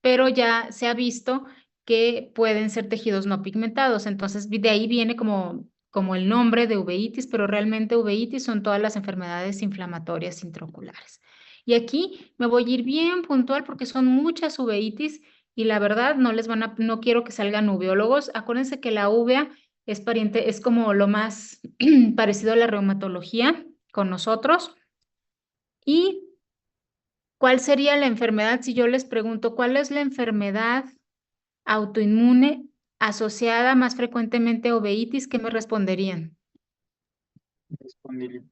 pero ya se ha visto que pueden ser tejidos no pigmentados. Entonces, de ahí viene como el nombre de uveitis, pero realmente uveitis son todas las enfermedades inflamatorias intraoculares. Y aquí me voy a ir bien puntual porque son muchas uveitis y la verdad no quiero que salgan uveólogos. Acuérdense que la uvea es pariente, es como lo más parecido a la reumatología con nosotros. ¿Y cuál sería la enfermedad? Si yo les pregunto, ¿cuál es la enfermedad autoinmune asociada más frecuentemente a uveitis? ¿Qué me responderían?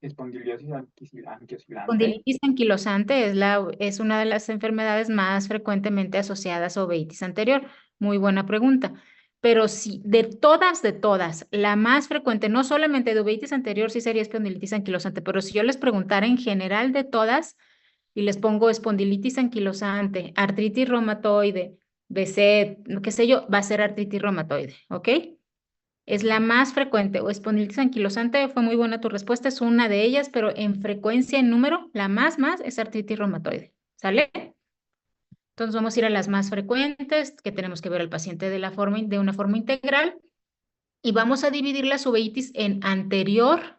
Espondiliosis anquilosante. Espondilitis anquilosante es una de las enfermedades más frecuentemente asociadas a uveitis anterior. Muy buena pregunta. Pero sí, de todas, la más frecuente, no solamente de uveitis anterior, sí sería espondilitis anquilosante, pero si yo les preguntara en general de todas y les pongo espondilitis anquilosante, artritis reumatoide, BC, qué sé yo, va a ser artritis reumatoide, ¿ok? Es la más frecuente, o espondilitis anquilosante, fue muy buena tu respuesta, es una de ellas, pero en frecuencia, en número, la más es artritis reumatoide, ¿sale? Entonces vamos a ir a las más frecuentes, que tenemos que ver al paciente de una forma integral, y vamos a dividir las uveitis en anterior,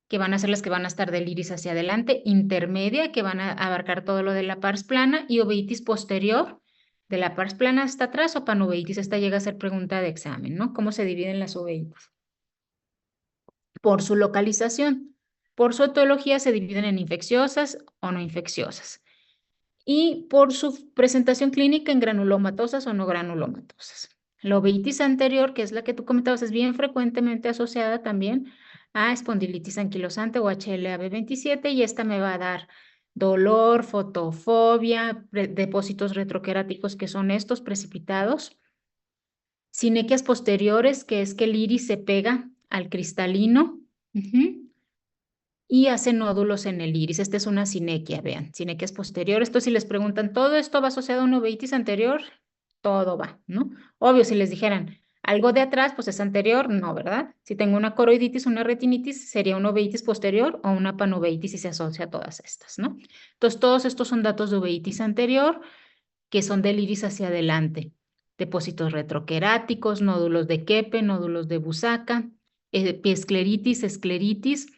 que van a ser las que van a estar del iris hacia adelante, intermedia, que van a abarcar todo lo de la pars plana, y uveitis posterior, de la pars plana hasta atrás, o panuveitis. Esta llega a ser pregunta de examen, ¿no? ¿Cómo se dividen las uveitis? Por su localización. Por su etiología se dividen en infecciosas o no infecciosas. Y por su presentación clínica en granulomatosas o no granulomatosas. La uveitis anterior, que es la que tú comentabas, es bien frecuentemente asociada también a espondilitis anquilosante o HLA-B27 y esta me va a dar dolor, fotofobia, depósitos retroqueráticos que son estos precipitados, sinequias posteriores, que es que el iris se pega al cristalino y hace nódulos en el iris. Esta es una sinequia, vean, sinequias posteriores. Entonces, si les preguntan, ¿todo esto va asociado a una uveitis anterior? Todo va, ¿no? Obvio, si les dijeran algo de atrás, pues es anterior, no, ¿verdad? Si tengo una coroiditis, una retinitis, sería una uveitis posterior o una panuveitis y se asocia a todas estas, ¿no? Entonces, todos estos son datos de uveitis anterior que son del iris hacia adelante. Depósitos retroqueráticos, nódulos de Keppe, nódulos de Busaca, epiescleritis, escleritis,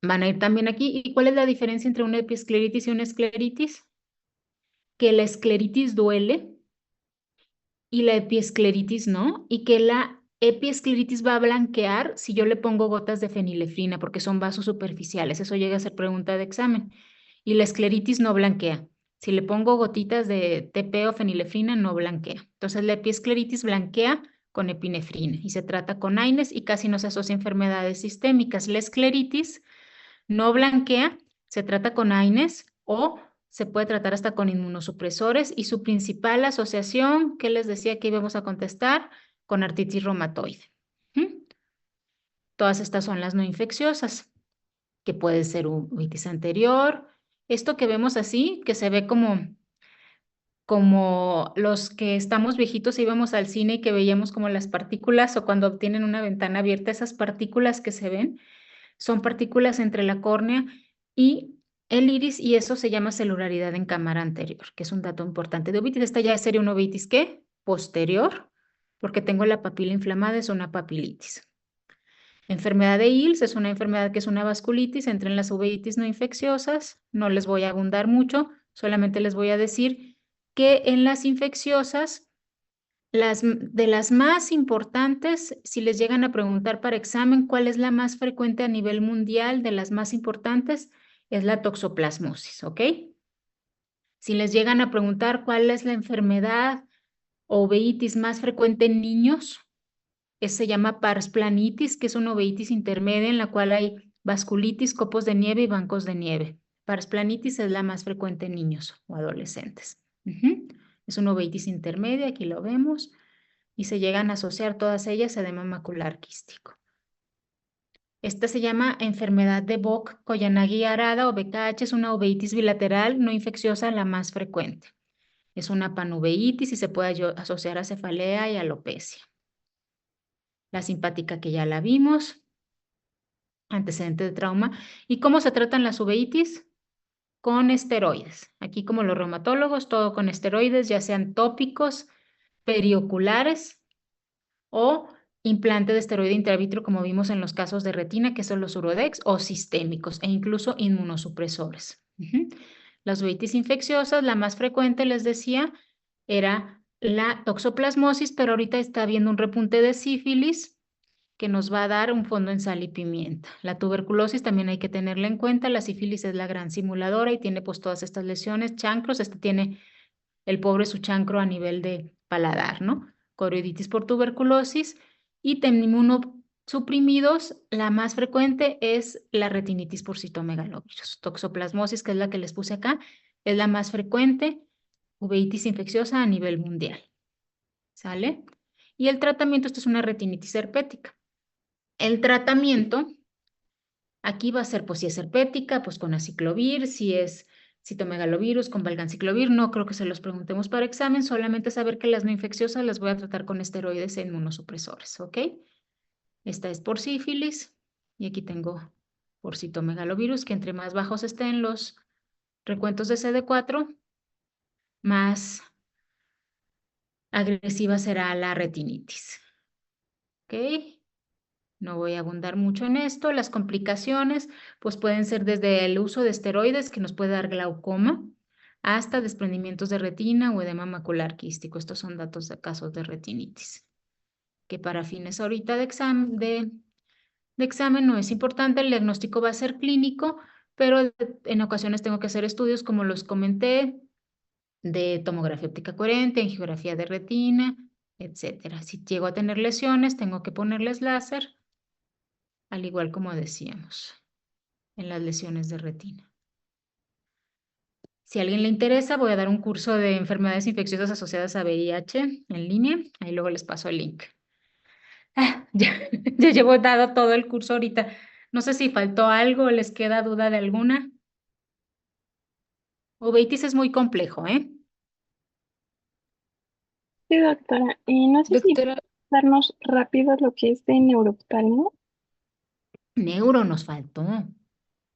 van a ir también aquí. ¿Y cuál es la diferencia entre una epiescleritis y una escleritis? Que la escleritis duele y la epiescleritis no, y que la epiescleritis va a blanquear si yo le pongo gotas de fenilefrina, porque son vasos superficiales. Eso llega a ser pregunta de examen. Y la escleritis no blanquea. Si le pongo gotitas de TP o fenilefrina, no blanquea. Entonces, la epiescleritis blanquea con epinefrina y se trata con AINES y casi no se asocia a enfermedades sistémicas. La escleritis no blanquea, se trata con AINES o se puede tratar hasta con inmunosupresores y su principal asociación, que les decía que íbamos a contestar, con artritis reumatoide. Todas estas son las no infecciosas, que puede ser uveitis anterior. Esto que vemos así, que se ve como los que estamos viejitos íbamos al cine y que veíamos como las partículas o cuando tienen una ventana abierta, esas partículas que se ven son partículas entre la córnea y el iris y eso se llama celularidad en cámara anterior, que es un dato importante de uveitis. Esta ya sería una uveitis, ¿qué? Posterior, porque tengo la papila inflamada, es una papilitis. Enfermedad de Ills es una enfermedad que es una vasculitis, entre en las uveitis no infecciosas, no les voy a abundar mucho, solamente les voy a decir que en las infecciosas, de las más importantes, si les llegan a preguntar para examen cuál es la más frecuente a nivel mundial de las más importantes, es la toxoplasmosis, ¿ok? Si les llegan a preguntar cuál es la enfermedad o uveitis más frecuente en niños, se llama pars planitis, que es una uveitis intermedia en la cual hay vasculitis, copos de nieve y bancos de nieve. Pars planitis es la más frecuente en niños o adolescentes. Es una uveitis intermedia, aquí lo vemos, y se llegan a asociar todas ellas a edema macular quístico. Esta se llama enfermedad de Bock-Koyanagi-Arada o BKH, es una uveitis bilateral no infecciosa, la más frecuente. Es una panuveitis y se puede asociar a cefalea y alopecia. La simpática que ya la vimos, antecedente de trauma. ¿Y cómo se tratan las uveitis? Con esteroides. Aquí como los reumatólogos, todo con esteroides, ya sean tópicos, perioculares o implante de esteroide intravitro como vimos en los casos de retina, que son los Urodex, o sistémicos e incluso inmunosupresores. Las uveitis infecciosas, la más frecuente, les decía, era la toxoplasmosis, pero ahorita está habiendo un repunte de sífilis que nos va a dar un fondo en sal y pimienta. La tuberculosis también hay que tenerla en cuenta. La sífilis es la gran simuladora y tiene pues todas estas lesiones, chancros. Este tiene el pobre su chancro a nivel de paladar, ¿no? Coroiditis por tuberculosis y inmunosuprimidos. La más frecuente es la retinitis por citomegalovirus. Toxoplasmosis, que es la que les puse acá, es la más frecuente uveitis infecciosa a nivel mundial. ¿Sale? Y el tratamiento, esto es una retinitis herpética. El tratamiento aquí va a ser, pues si es herpética, pues con aciclovir, si es citomegalovirus con valganciclovir, no creo que se los preguntemos para examen, solamente saber que las no infecciosas las voy a tratar con esteroides e inmunosupresores, ¿ok? Esta es por sífilis y aquí tengo por citomegalovirus, que entre más bajos estén los recuentos de CD4, más agresiva será la retinitis, ¿ok? No voy a abundar mucho en esto. Las complicaciones pues pueden ser desde el uso de esteroides que nos puede dar glaucoma hasta desprendimientos de retina o edema macular quístico. Estos son datos de casos de retinitis. Que para fines ahorita de examen no es importante. El diagnóstico va a ser clínico, pero en ocasiones tengo que hacer estudios como los comenté de tomografía óptica coherente, angiografía de retina, etcétera. Si llego a tener lesiones, tengo que ponerles láser al igual como decíamos, en las lesiones de retina. Si a alguien le interesa, voy a dar un curso de enfermedades infecciosas asociadas a VIH en línea. Ahí luego les paso el link. Ya llevo dado todo el curso ahorita. No sé si faltó algo o les queda duda de alguna. Uveitis es muy complejo, ¿eh? Sí, doctora. No sé si Doctora, darnos rápido lo que es de neurooftalmo. Neuro nos faltó.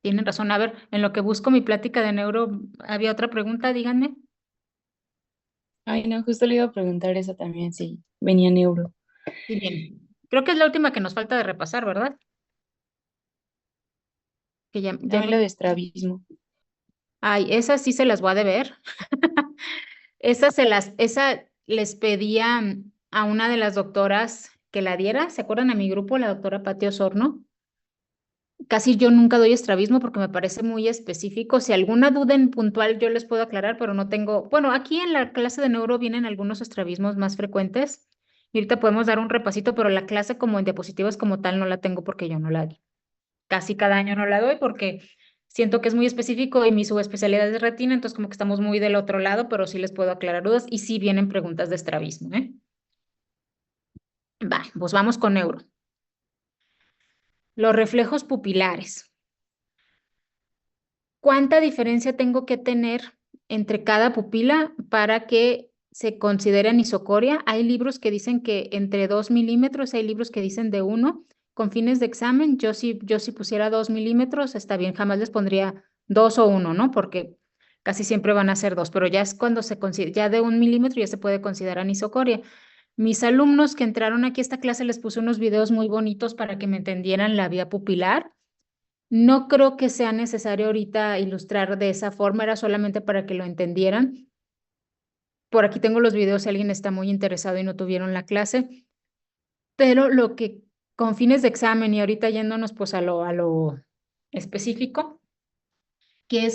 Tienen razón. A ver, en lo que busco mi plática de neuro, ¿había otra pregunta? Díganme. ay no, justo le iba a preguntar eso también, si venía neuro. Sí, bien. Creo que es la última que nos falta de repasar, ¿verdad? Que ya También lo de estrabismo. Ay, esas sí se las voy a deber. Esa les pedía a una de las doctoras que la diera. ¿Se acuerdan a mi grupo, la doctora Pati Osorno? Casi yo nunca doy estrabismo porque me parece muy específico. Si alguna duda en puntual yo les puedo aclarar, pero no tengo. Bueno, aquí en la clase de neuro vienen algunos estrabismos más frecuentes. Y ahorita podemos dar un repasito, pero la clase como en diapositivas como tal no la tengo porque yo no la di. Casi cada año no la doy porque siento que es muy específico y mi subespecialidad es de retina, entonces como que estamos muy del otro lado, pero sí les puedo aclarar dudas y sí vienen preguntas de estrabismo, ¿eh? Va, pues vamos con neuro. Los reflejos pupilares. ¿Cuánta diferencia tengo que tener entre cada pupila para que se considere anisocoria? Hay libros que dicen que entre 2 milímetros, hay libros que dicen de 1. Con fines de examen, yo si pusiera 2 milímetros, está bien, jamás les pondría 2 o 1, ¿no? Porque casi siempre van a ser 2, pero ya es cuando se considera, ya de 1 milímetro ya se puede considerar anisocoria. Mis alumnos que entraron aquí a esta clase les puse unos videos muy bonitos para que me entendieran la vía pupilar. No creo que sea necesario ahorita ilustrar de esa forma, era solamente para que lo entendieran. Por aquí tengo los videos si alguien está muy interesado y no tuvieron la clase, pero lo que con fines de examen y ahorita yéndonos pues a lo específico, ¿qué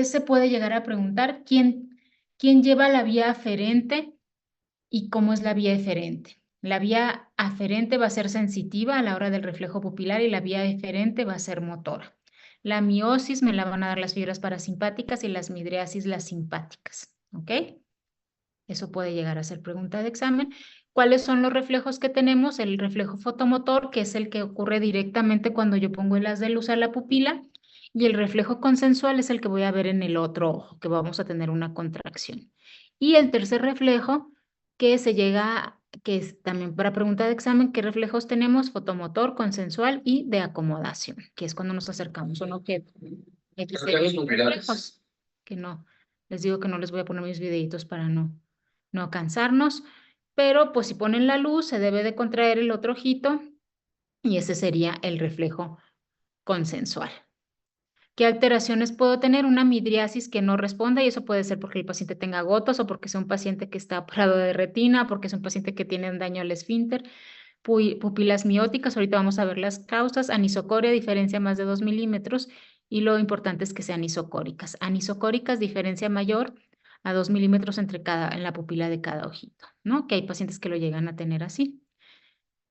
se puede llegar a preguntar? ¿Quién lleva la vía aferente y cómo es la vía eferente? La vía aferente va a ser sensitiva a la hora del reflejo pupilar y la vía eferente va a ser motora. La miosis me la van a dar las fibras parasimpáticas y las midriasis las simpáticas, ¿ok? Eso puede llegar a ser pregunta de examen. ¿Cuáles son los reflejos que tenemos? El reflejo fotomotor, que es el que ocurre directamente cuando yo pongo el haz de luz a la pupila, y el reflejo consensual es el que voy a ver en el otro ojo, que vamos a tener una contracción. Y el tercer reflejo que se llega, que es también para pregunta de examen, ¿qué reflejos tenemos? Fotomotor, consensual y de acomodación, que es cuando nos acercamos a un objeto. Hay que ser reflejos, que no, les digo que no les voy a poner mis videitos para no cansarnos, pero pues si ponen la luz se debe de contraer el otro ojito y ese sería el reflejo consensual. ¿Qué alteraciones puedo tener? Una midriasis que no responda y eso puede ser porque el paciente tenga gotas o porque sea un paciente que está operado de retina, porque es un paciente que tiene un daño al esfínter, pupilas mióticas, ahorita vamos a ver las causas, anisocoria, diferencia más de 2 milímetros y lo importante es que sean isocóricas. Anisocóricas, diferencia mayor a 2 milímetros en la pupila de cada ojito, ¿no? Que hay pacientes que lo llegan a tener así.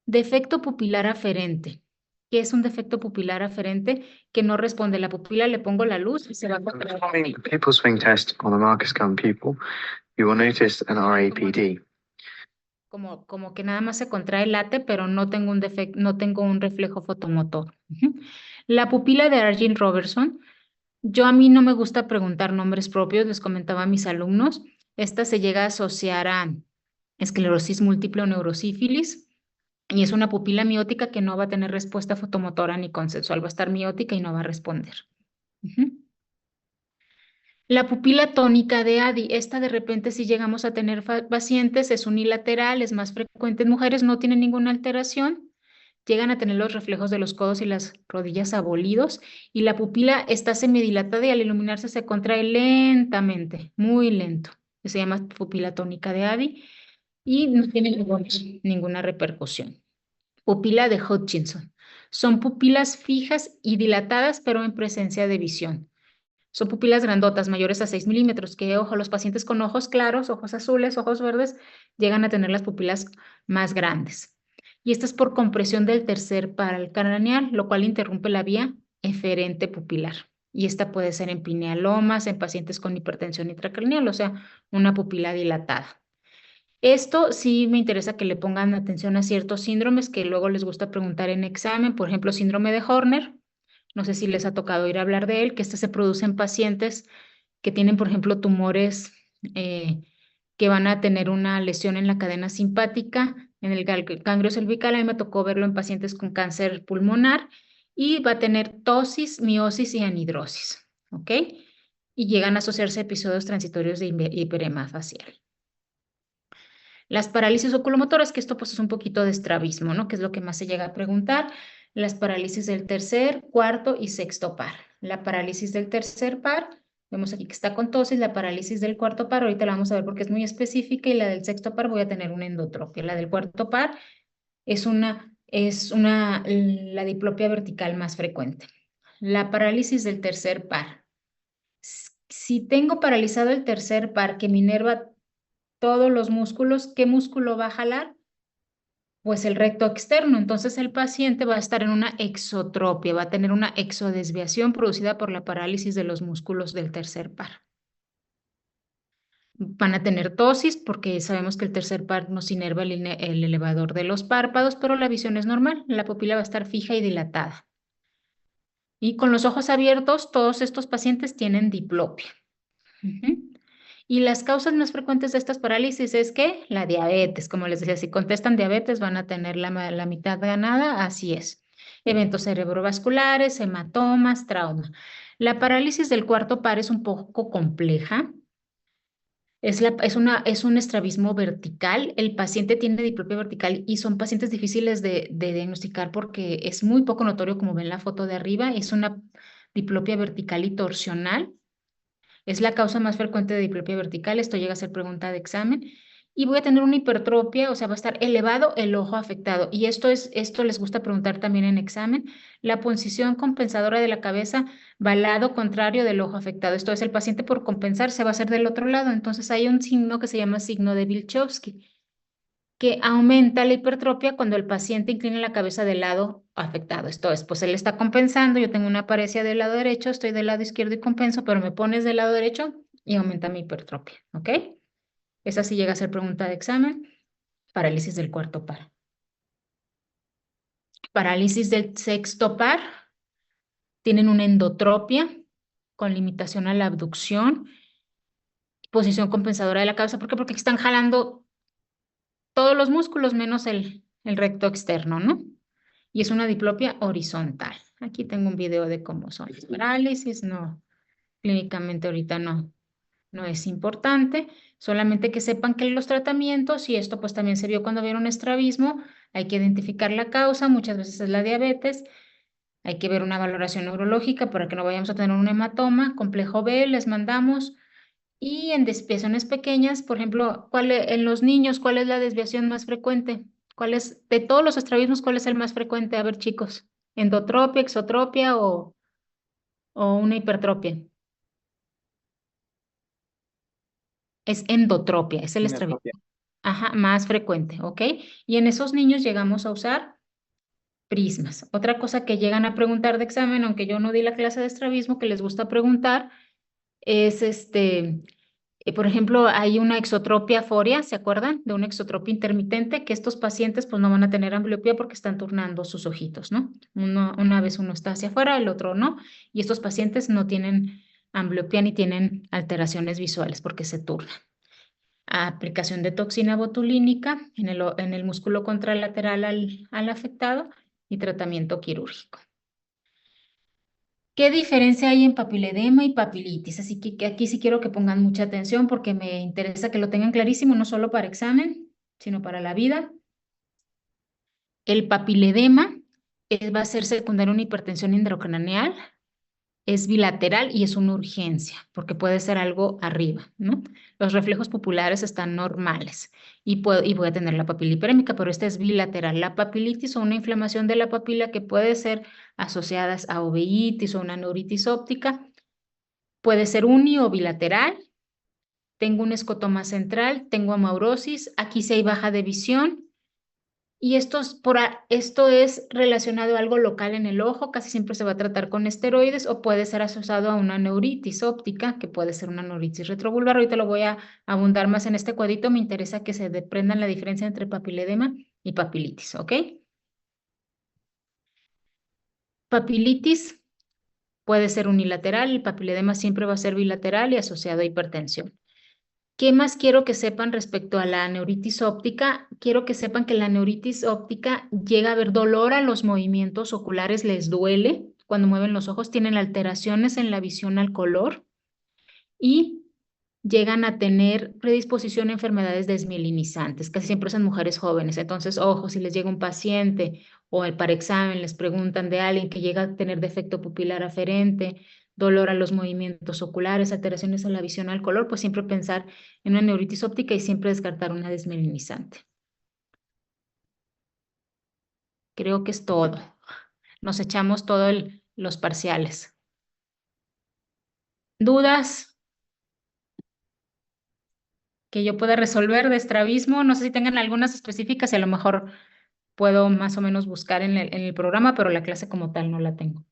Defecto pupilar aferente. ¿Qué es un defecto pupilar aferente? Que no responde. La pupila le pongo la luz y se va a contraer. Performing the pupil swing test on a Marcus Gunn pupil, you will notice an RAPD. Como que nada más se contrae el late, pero no tengo un defecto, no tengo un reflejo fotomotor. La pupila de Argyll-Robertson, a mí no me gusta preguntar nombres propios, les comentaba a mis alumnos. Esta se llega a asociar a esclerosis múltiple o neurosífilis. Y es una pupila miótica que no va a tener respuesta fotomotora ni consensual, va a estar miótica y no va a responder. La pupila tónica de ADI, esta de repente si llegamos a tener pacientes, es unilateral, es más frecuente en mujeres, no tiene ninguna alteración, llegan a tener los reflejos de los codos y las rodillas abolidos y la pupila está semidilatada y al iluminarse se contrae lentamente, muy lento. Se llama pupila tónica de ADI y no tiene ninguna repercusión. Pupila de Hutchinson. Son pupilas fijas y dilatadas, pero en presencia de visión. Son pupilas grandotas, mayores a 6 milímetros, que, ojo, los pacientes con ojos claros, ojos azules, ojos verdes, llegan a tener las pupilas más grandes. y esta es por compresión del tercer par craneal, lo cual interrumpe la vía eferente pupilar. Y esta puede ser en pinealomas, en pacientes con hipertensión intracraneal, o sea, una pupila dilatada. Esto sí me interesa que le pongan atención a ciertos síndromes que luego les gusta preguntar en examen, por ejemplo, síndrome de Horner. No sé si les ha tocado oír hablar de él, que este se produce en pacientes que tienen, por ejemplo, tumores que van a tener una lesión en la cadena simpática, en el ganglio cervical. A mí me tocó verlo en pacientes con cáncer pulmonar y va a tener ptosis, miosis y anhidrosis, ¿ok? Y llegan a asociarse a episodios transitorios de hiperemia facial. Las parálisis oculomotoras, que esto pues es un poquito de estrabismo, ¿no? Que es lo que más se llega a preguntar. Las parálisis del tercer, cuarto y sexto par. La parálisis del tercer par, vemos aquí que está con tosis. La parálisis del cuarto par, ahorita la vamos a ver porque es muy específica, y la del sexto par voy a tener una endotropia. La del cuarto par es la diplopia vertical más frecuente. La parálisis del tercer par. Si tengo paralizado el tercer par que me inerva todos los músculos, ¿qué músculo va a jalar? Pues el recto externo. Entonces el paciente va a estar en una exotropia, va a tener una exodesviación producida por la parálisis de los músculos del tercer par. Van a tener ptosis porque sabemos que el tercer par nos inerva el elevador de los párpados, pero la visión es normal, la pupila va a estar fija y dilatada. Y con los ojos abiertos, todos estos pacientes tienen diplopia. Y las causas más frecuentes de estas parálisis es que la diabetes, como les decía, si contestan diabetes van a tener la mitad ganada, así es. Eventos cerebrovasculares, hematomas, trauma. La parálisis del cuarto par es un poco compleja. Es un estrabismo vertical. El paciente tiene diplopia vertical y son pacientes difíciles de diagnosticar porque es muy poco notorio, como ven la foto de arriba. Es una diplopia vertical y torsional. Es la causa más frecuente de diplopia vertical. Esto llega a ser pregunta de examen. Y voy a tener una hipertropia, o sea, va a estar elevado el ojo afectado. Y esto les gusta preguntar también en examen. La posición compensadora de la cabeza va al lado contrario del ojo afectado. Esto es, el paciente por compensar se va a hacer del otro lado. Entonces hay un signo que se llama signo de Wilczewski, que aumenta la hipertropia cuando el paciente inclina la cabeza del lado afectado. Esto es, pues él está compensando, yo tengo una paresia del lado derecho, estoy del lado izquierdo y compenso, pero me pones del lado derecho y aumenta mi hipertropia, ¿ok? Esa sí llega a ser pregunta de examen. Parálisis del cuarto par. Parálisis del sexto par. Tienen una endotropia con limitación a la abducción. Posición compensadora de la cabeza. ¿Por qué? Porque están jalando todos los músculos menos el recto externo, ¿no? Y es una diplopia horizontal. Aquí tengo un video de cómo son las parálisis. No, clínicamente ahorita no es importante. Solamente que sepan que los tratamientos, y esto pues también se vio cuando vieron estrabismo, hay que identificar la causa, muchas veces es la diabetes. Hay que ver una valoración neurológica para que no vayamos a tener un hematoma. Complejo B les mandamos. Y en desviaciones pequeñas, por ejemplo, en los niños, ¿cuál es la desviación más frecuente? De todos los estrabismos, cuál es el más frecuente? A ver, chicos, endotropia, exotropia o una hipertropia. Es endotropia, es el estrabismo. Endotropia. Ajá, más frecuente, ¿ok? Y en esos niños llegamos a usar prismas. Otra cosa que llegan a preguntar de examen, aunque yo no di la clase de estrabismo, que les gusta preguntar, es por ejemplo, hay una exotropia foria, ¿se acuerdan? De una exotropia intermitente, que estos pacientes pues no van a tener ambliopía porque están turnando sus ojitos, ¿no? Una vez uno está hacia afuera, el otro no, y estos pacientes no tienen ambliopía ni tienen alteraciones visuales porque se turnan. Aplicación de toxina botulínica en el músculo contralateral al afectado y tratamiento quirúrgico. ¿Qué diferencia hay en papiledema y papilitis? Así que aquí sí quiero que pongan mucha atención porque me interesa que lo tengan clarísimo, no solo para examen, sino para la vida. El papiledema va a ser secundario a una hipertensión intracraneal, es bilateral y es una urgencia, porque puede ser algo arriba, ¿no? Los reflejos pupulares están normales y voy a tener la papila hiperémica, pero esta es bilateral. La papilitis o una inflamación de la papila que puede ser asociadas a uveitis o una neuritis óptica, puede ser uni o bilateral. Tengo un escotoma central, tengo amaurosis, aquí sí hay baja de visión Y esto es relacionado a algo local en el ojo, casi siempre se va a tratar con esteroides o puede ser asociado a una neuritis óptica, que puede ser una neuritis retrovulvar. Ahorita lo voy a abundar más en este cuadrito. Me interesa que se desprendan la diferencia entre papiledema y papilitis, ¿ok? Papilitis puede ser unilateral, el papiledema siempre va a ser bilateral y asociado a hipertensión. ¿Qué más quiero que sepan respecto a la neuritis óptica? Quiero que sepan que la neuritis óptica llega a haber dolor a los movimientos oculares, les duele cuando mueven los ojos, tienen alteraciones en la visión al color y llegan a tener predisposición a enfermedades desmielinizantes, casi siempre son mujeres jóvenes. Entonces, ojo, si les llega un paciente o para examen les preguntan de alguien que llega a tener defecto pupilar aferente, dolor a los movimientos oculares, alteraciones en la visión al color, pues siempre pensar en una neuritis óptica y siempre descartar una desmielinizante. Creo que es todo. Nos echamos todos los parciales. ¿Dudas que yo pueda resolver de estrabismo? No sé si tengan algunas específicas y a lo mejor puedo más o menos buscar en el programa, pero la clase como tal no la tengo.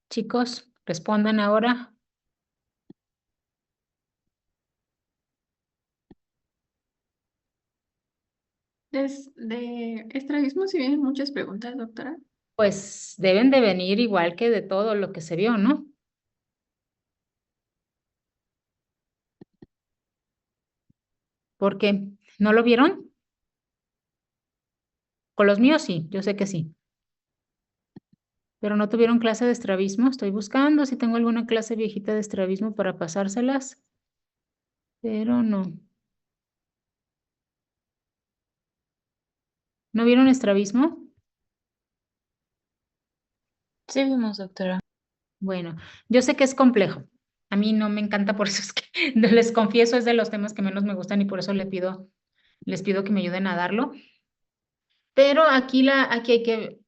Chicos, respondan ahora. De estrabismo si vienen muchas preguntas, doctora. Pues deben de venir igual que de todo lo que se vio, ¿no? Porque, ¿no lo vieron? Con los míos sí, yo sé que sí. Pero no tuvieron clase de estrabismo. Estoy buscando si tengo alguna clase viejita de estrabismo para pasárselas. Pero no. ¿No vieron estrabismo? Sí vimos, doctora. Bueno, yo sé que es complejo. A mí no me encanta, por eso es que les confieso, es de los temas que menos me gustan y por eso les pido que me ayuden a darlo. Pero aquí hay que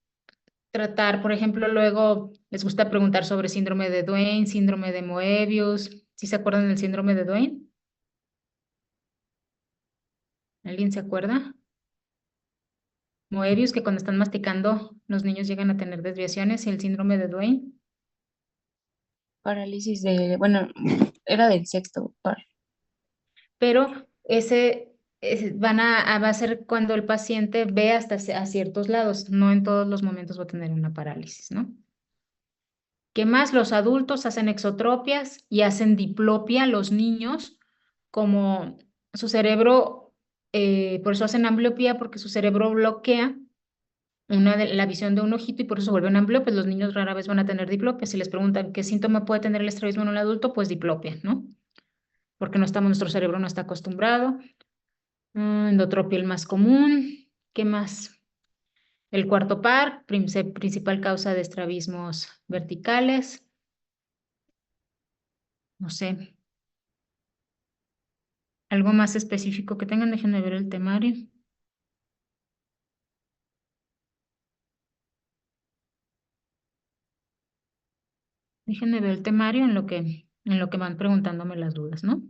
tratar, por ejemplo, luego les gusta preguntar sobre síndrome de Duane, síndrome de Moebius. ¿Sí se acuerdan del síndrome de Duane? ¿Alguien se acuerda? Moebius, que cuando están masticando los niños llegan a tener desviaciones, y el síndrome de Duane. Parálisis bueno, era del sexto par. Pero va a ser cuando el paciente ve hasta a ciertos lados, no en todos los momentos va a tener una parálisis, ¿no? ¿Qué más? Los adultos hacen exotropias y hacen diplopia los niños, como su cerebro, por eso hacen ambliopía, porque su cerebro bloquea la visión de un ojito y por eso se vuelven ambliopes. Los niños rara vez van a tener diplopia. Si les preguntan qué síntoma puede tener el estrabismo en un adulto, pues diplopia, ¿no? Porque nuestro cerebro no está acostumbrado. Endotropia el más común. ¿Qué más? El cuarto par, principal causa de estrabismos verticales. No sé. ¿Algo más específico que tengan? Déjenme ver el temario. Déjenme ver el temario en lo que van preguntándome las dudas, ¿no?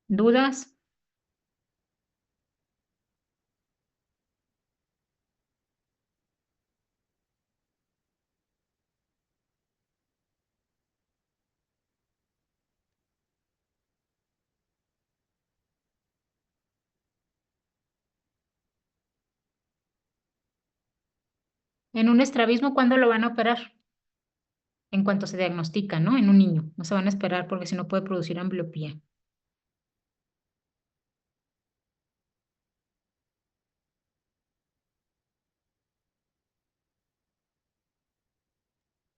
¿Dudas? En un estrabismo, ¿cuándo lo van a operar? En cuanto se diagnostica, ¿no? En un niño. No se van a esperar porque si no puede producir ambliopía.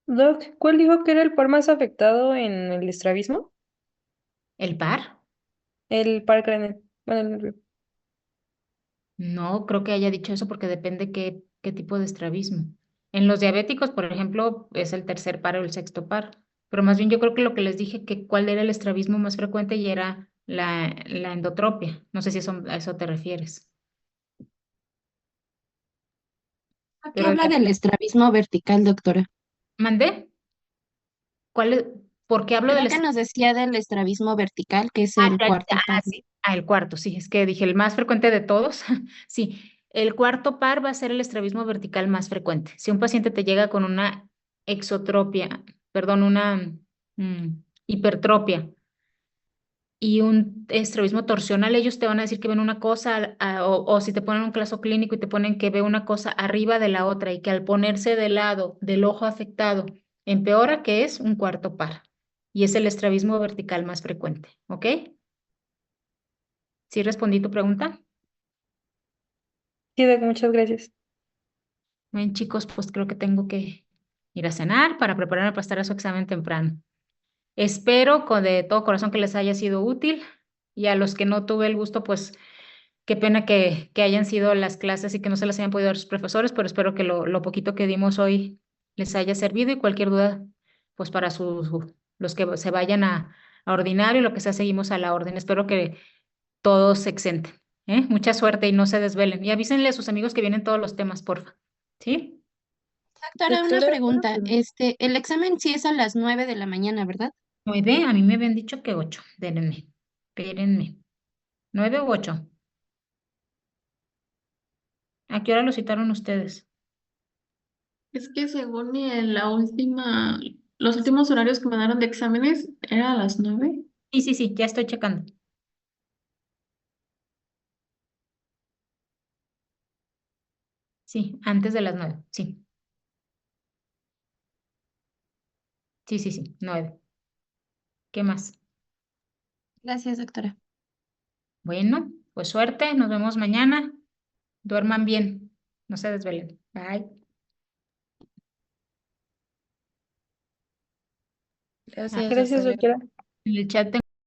Doc, ¿cuál dijo que era el par más afectado en el estrabismo? ¿El par? El par cráneo. Bueno, No creo que haya dicho eso porque depende qué tipo de estrabismo. En los diabéticos, por ejemplo, es el tercer par o el sexto par. Pero más bien yo creo que lo que les dije que cuál era el estrabismo más frecuente y era la endotropia. No sé si a eso te refieres. ¿Por qué Pero habla del estrabismo vertical, doctora? ¿mandé? ¿Cuál es? ¿Por qué hablo Creo del que nos decía del estrabismo vertical, que es Ah, el cuarto par. sí. El cuarto, sí, es que dije el más frecuente de todos. Sí, el cuarto par va a ser el estrabismo vertical más frecuente. Si un paciente te llega con una exotropia, perdón, una hipertropia y un estrabismo torsional, ellos te van a decir que ven una cosa, o si te ponen un caso clínico y te ponen que ve una cosa arriba de la otra y que al ponerse de lado del ojo afectado empeora, que es un cuarto par. Y es el estrabismo vertical más frecuente, ¿ok? ¿Sí respondí tu pregunta? Sí, Doc, muchas gracias. Bien, chicos, pues creo que tengo que ir a cenar para prepararme para estar a su examen temprano. Espero de todo corazón que les haya sido útil y a los que no tuve el gusto, pues qué pena que hayan sido las clases y que no se las hayan podido dar sus profesores, pero espero que lo poquito que dimos hoy les haya servido y cualquier duda, pues para los que se vayan a ordinario, lo que sea, seguimos a la orden. Espero que todos se exenten, ¿eh? Mucha suerte y no se desvelen. Y avísenle a sus amigos que vienen todos los temas, porfa. ¿Sí? Doctora, una Doctora, pregunta. El examen sí es a las 9 de la mañana, ¿verdad? 9, a mí me habían dicho que 8. Espérenme. 9 u 8. ¿A qué hora lo citaron ustedes? Es que según los últimos horarios que me dieron de exámenes era a las 9. Sí, ya estoy checando. Sí, antes de las 9. Sí, sí, 9. ¿Qué más? Gracias, doctora. Bueno, pues suerte, nos vemos mañana. Duerman bien, no se desvelen. Bye. Gracias, doctora. En el chat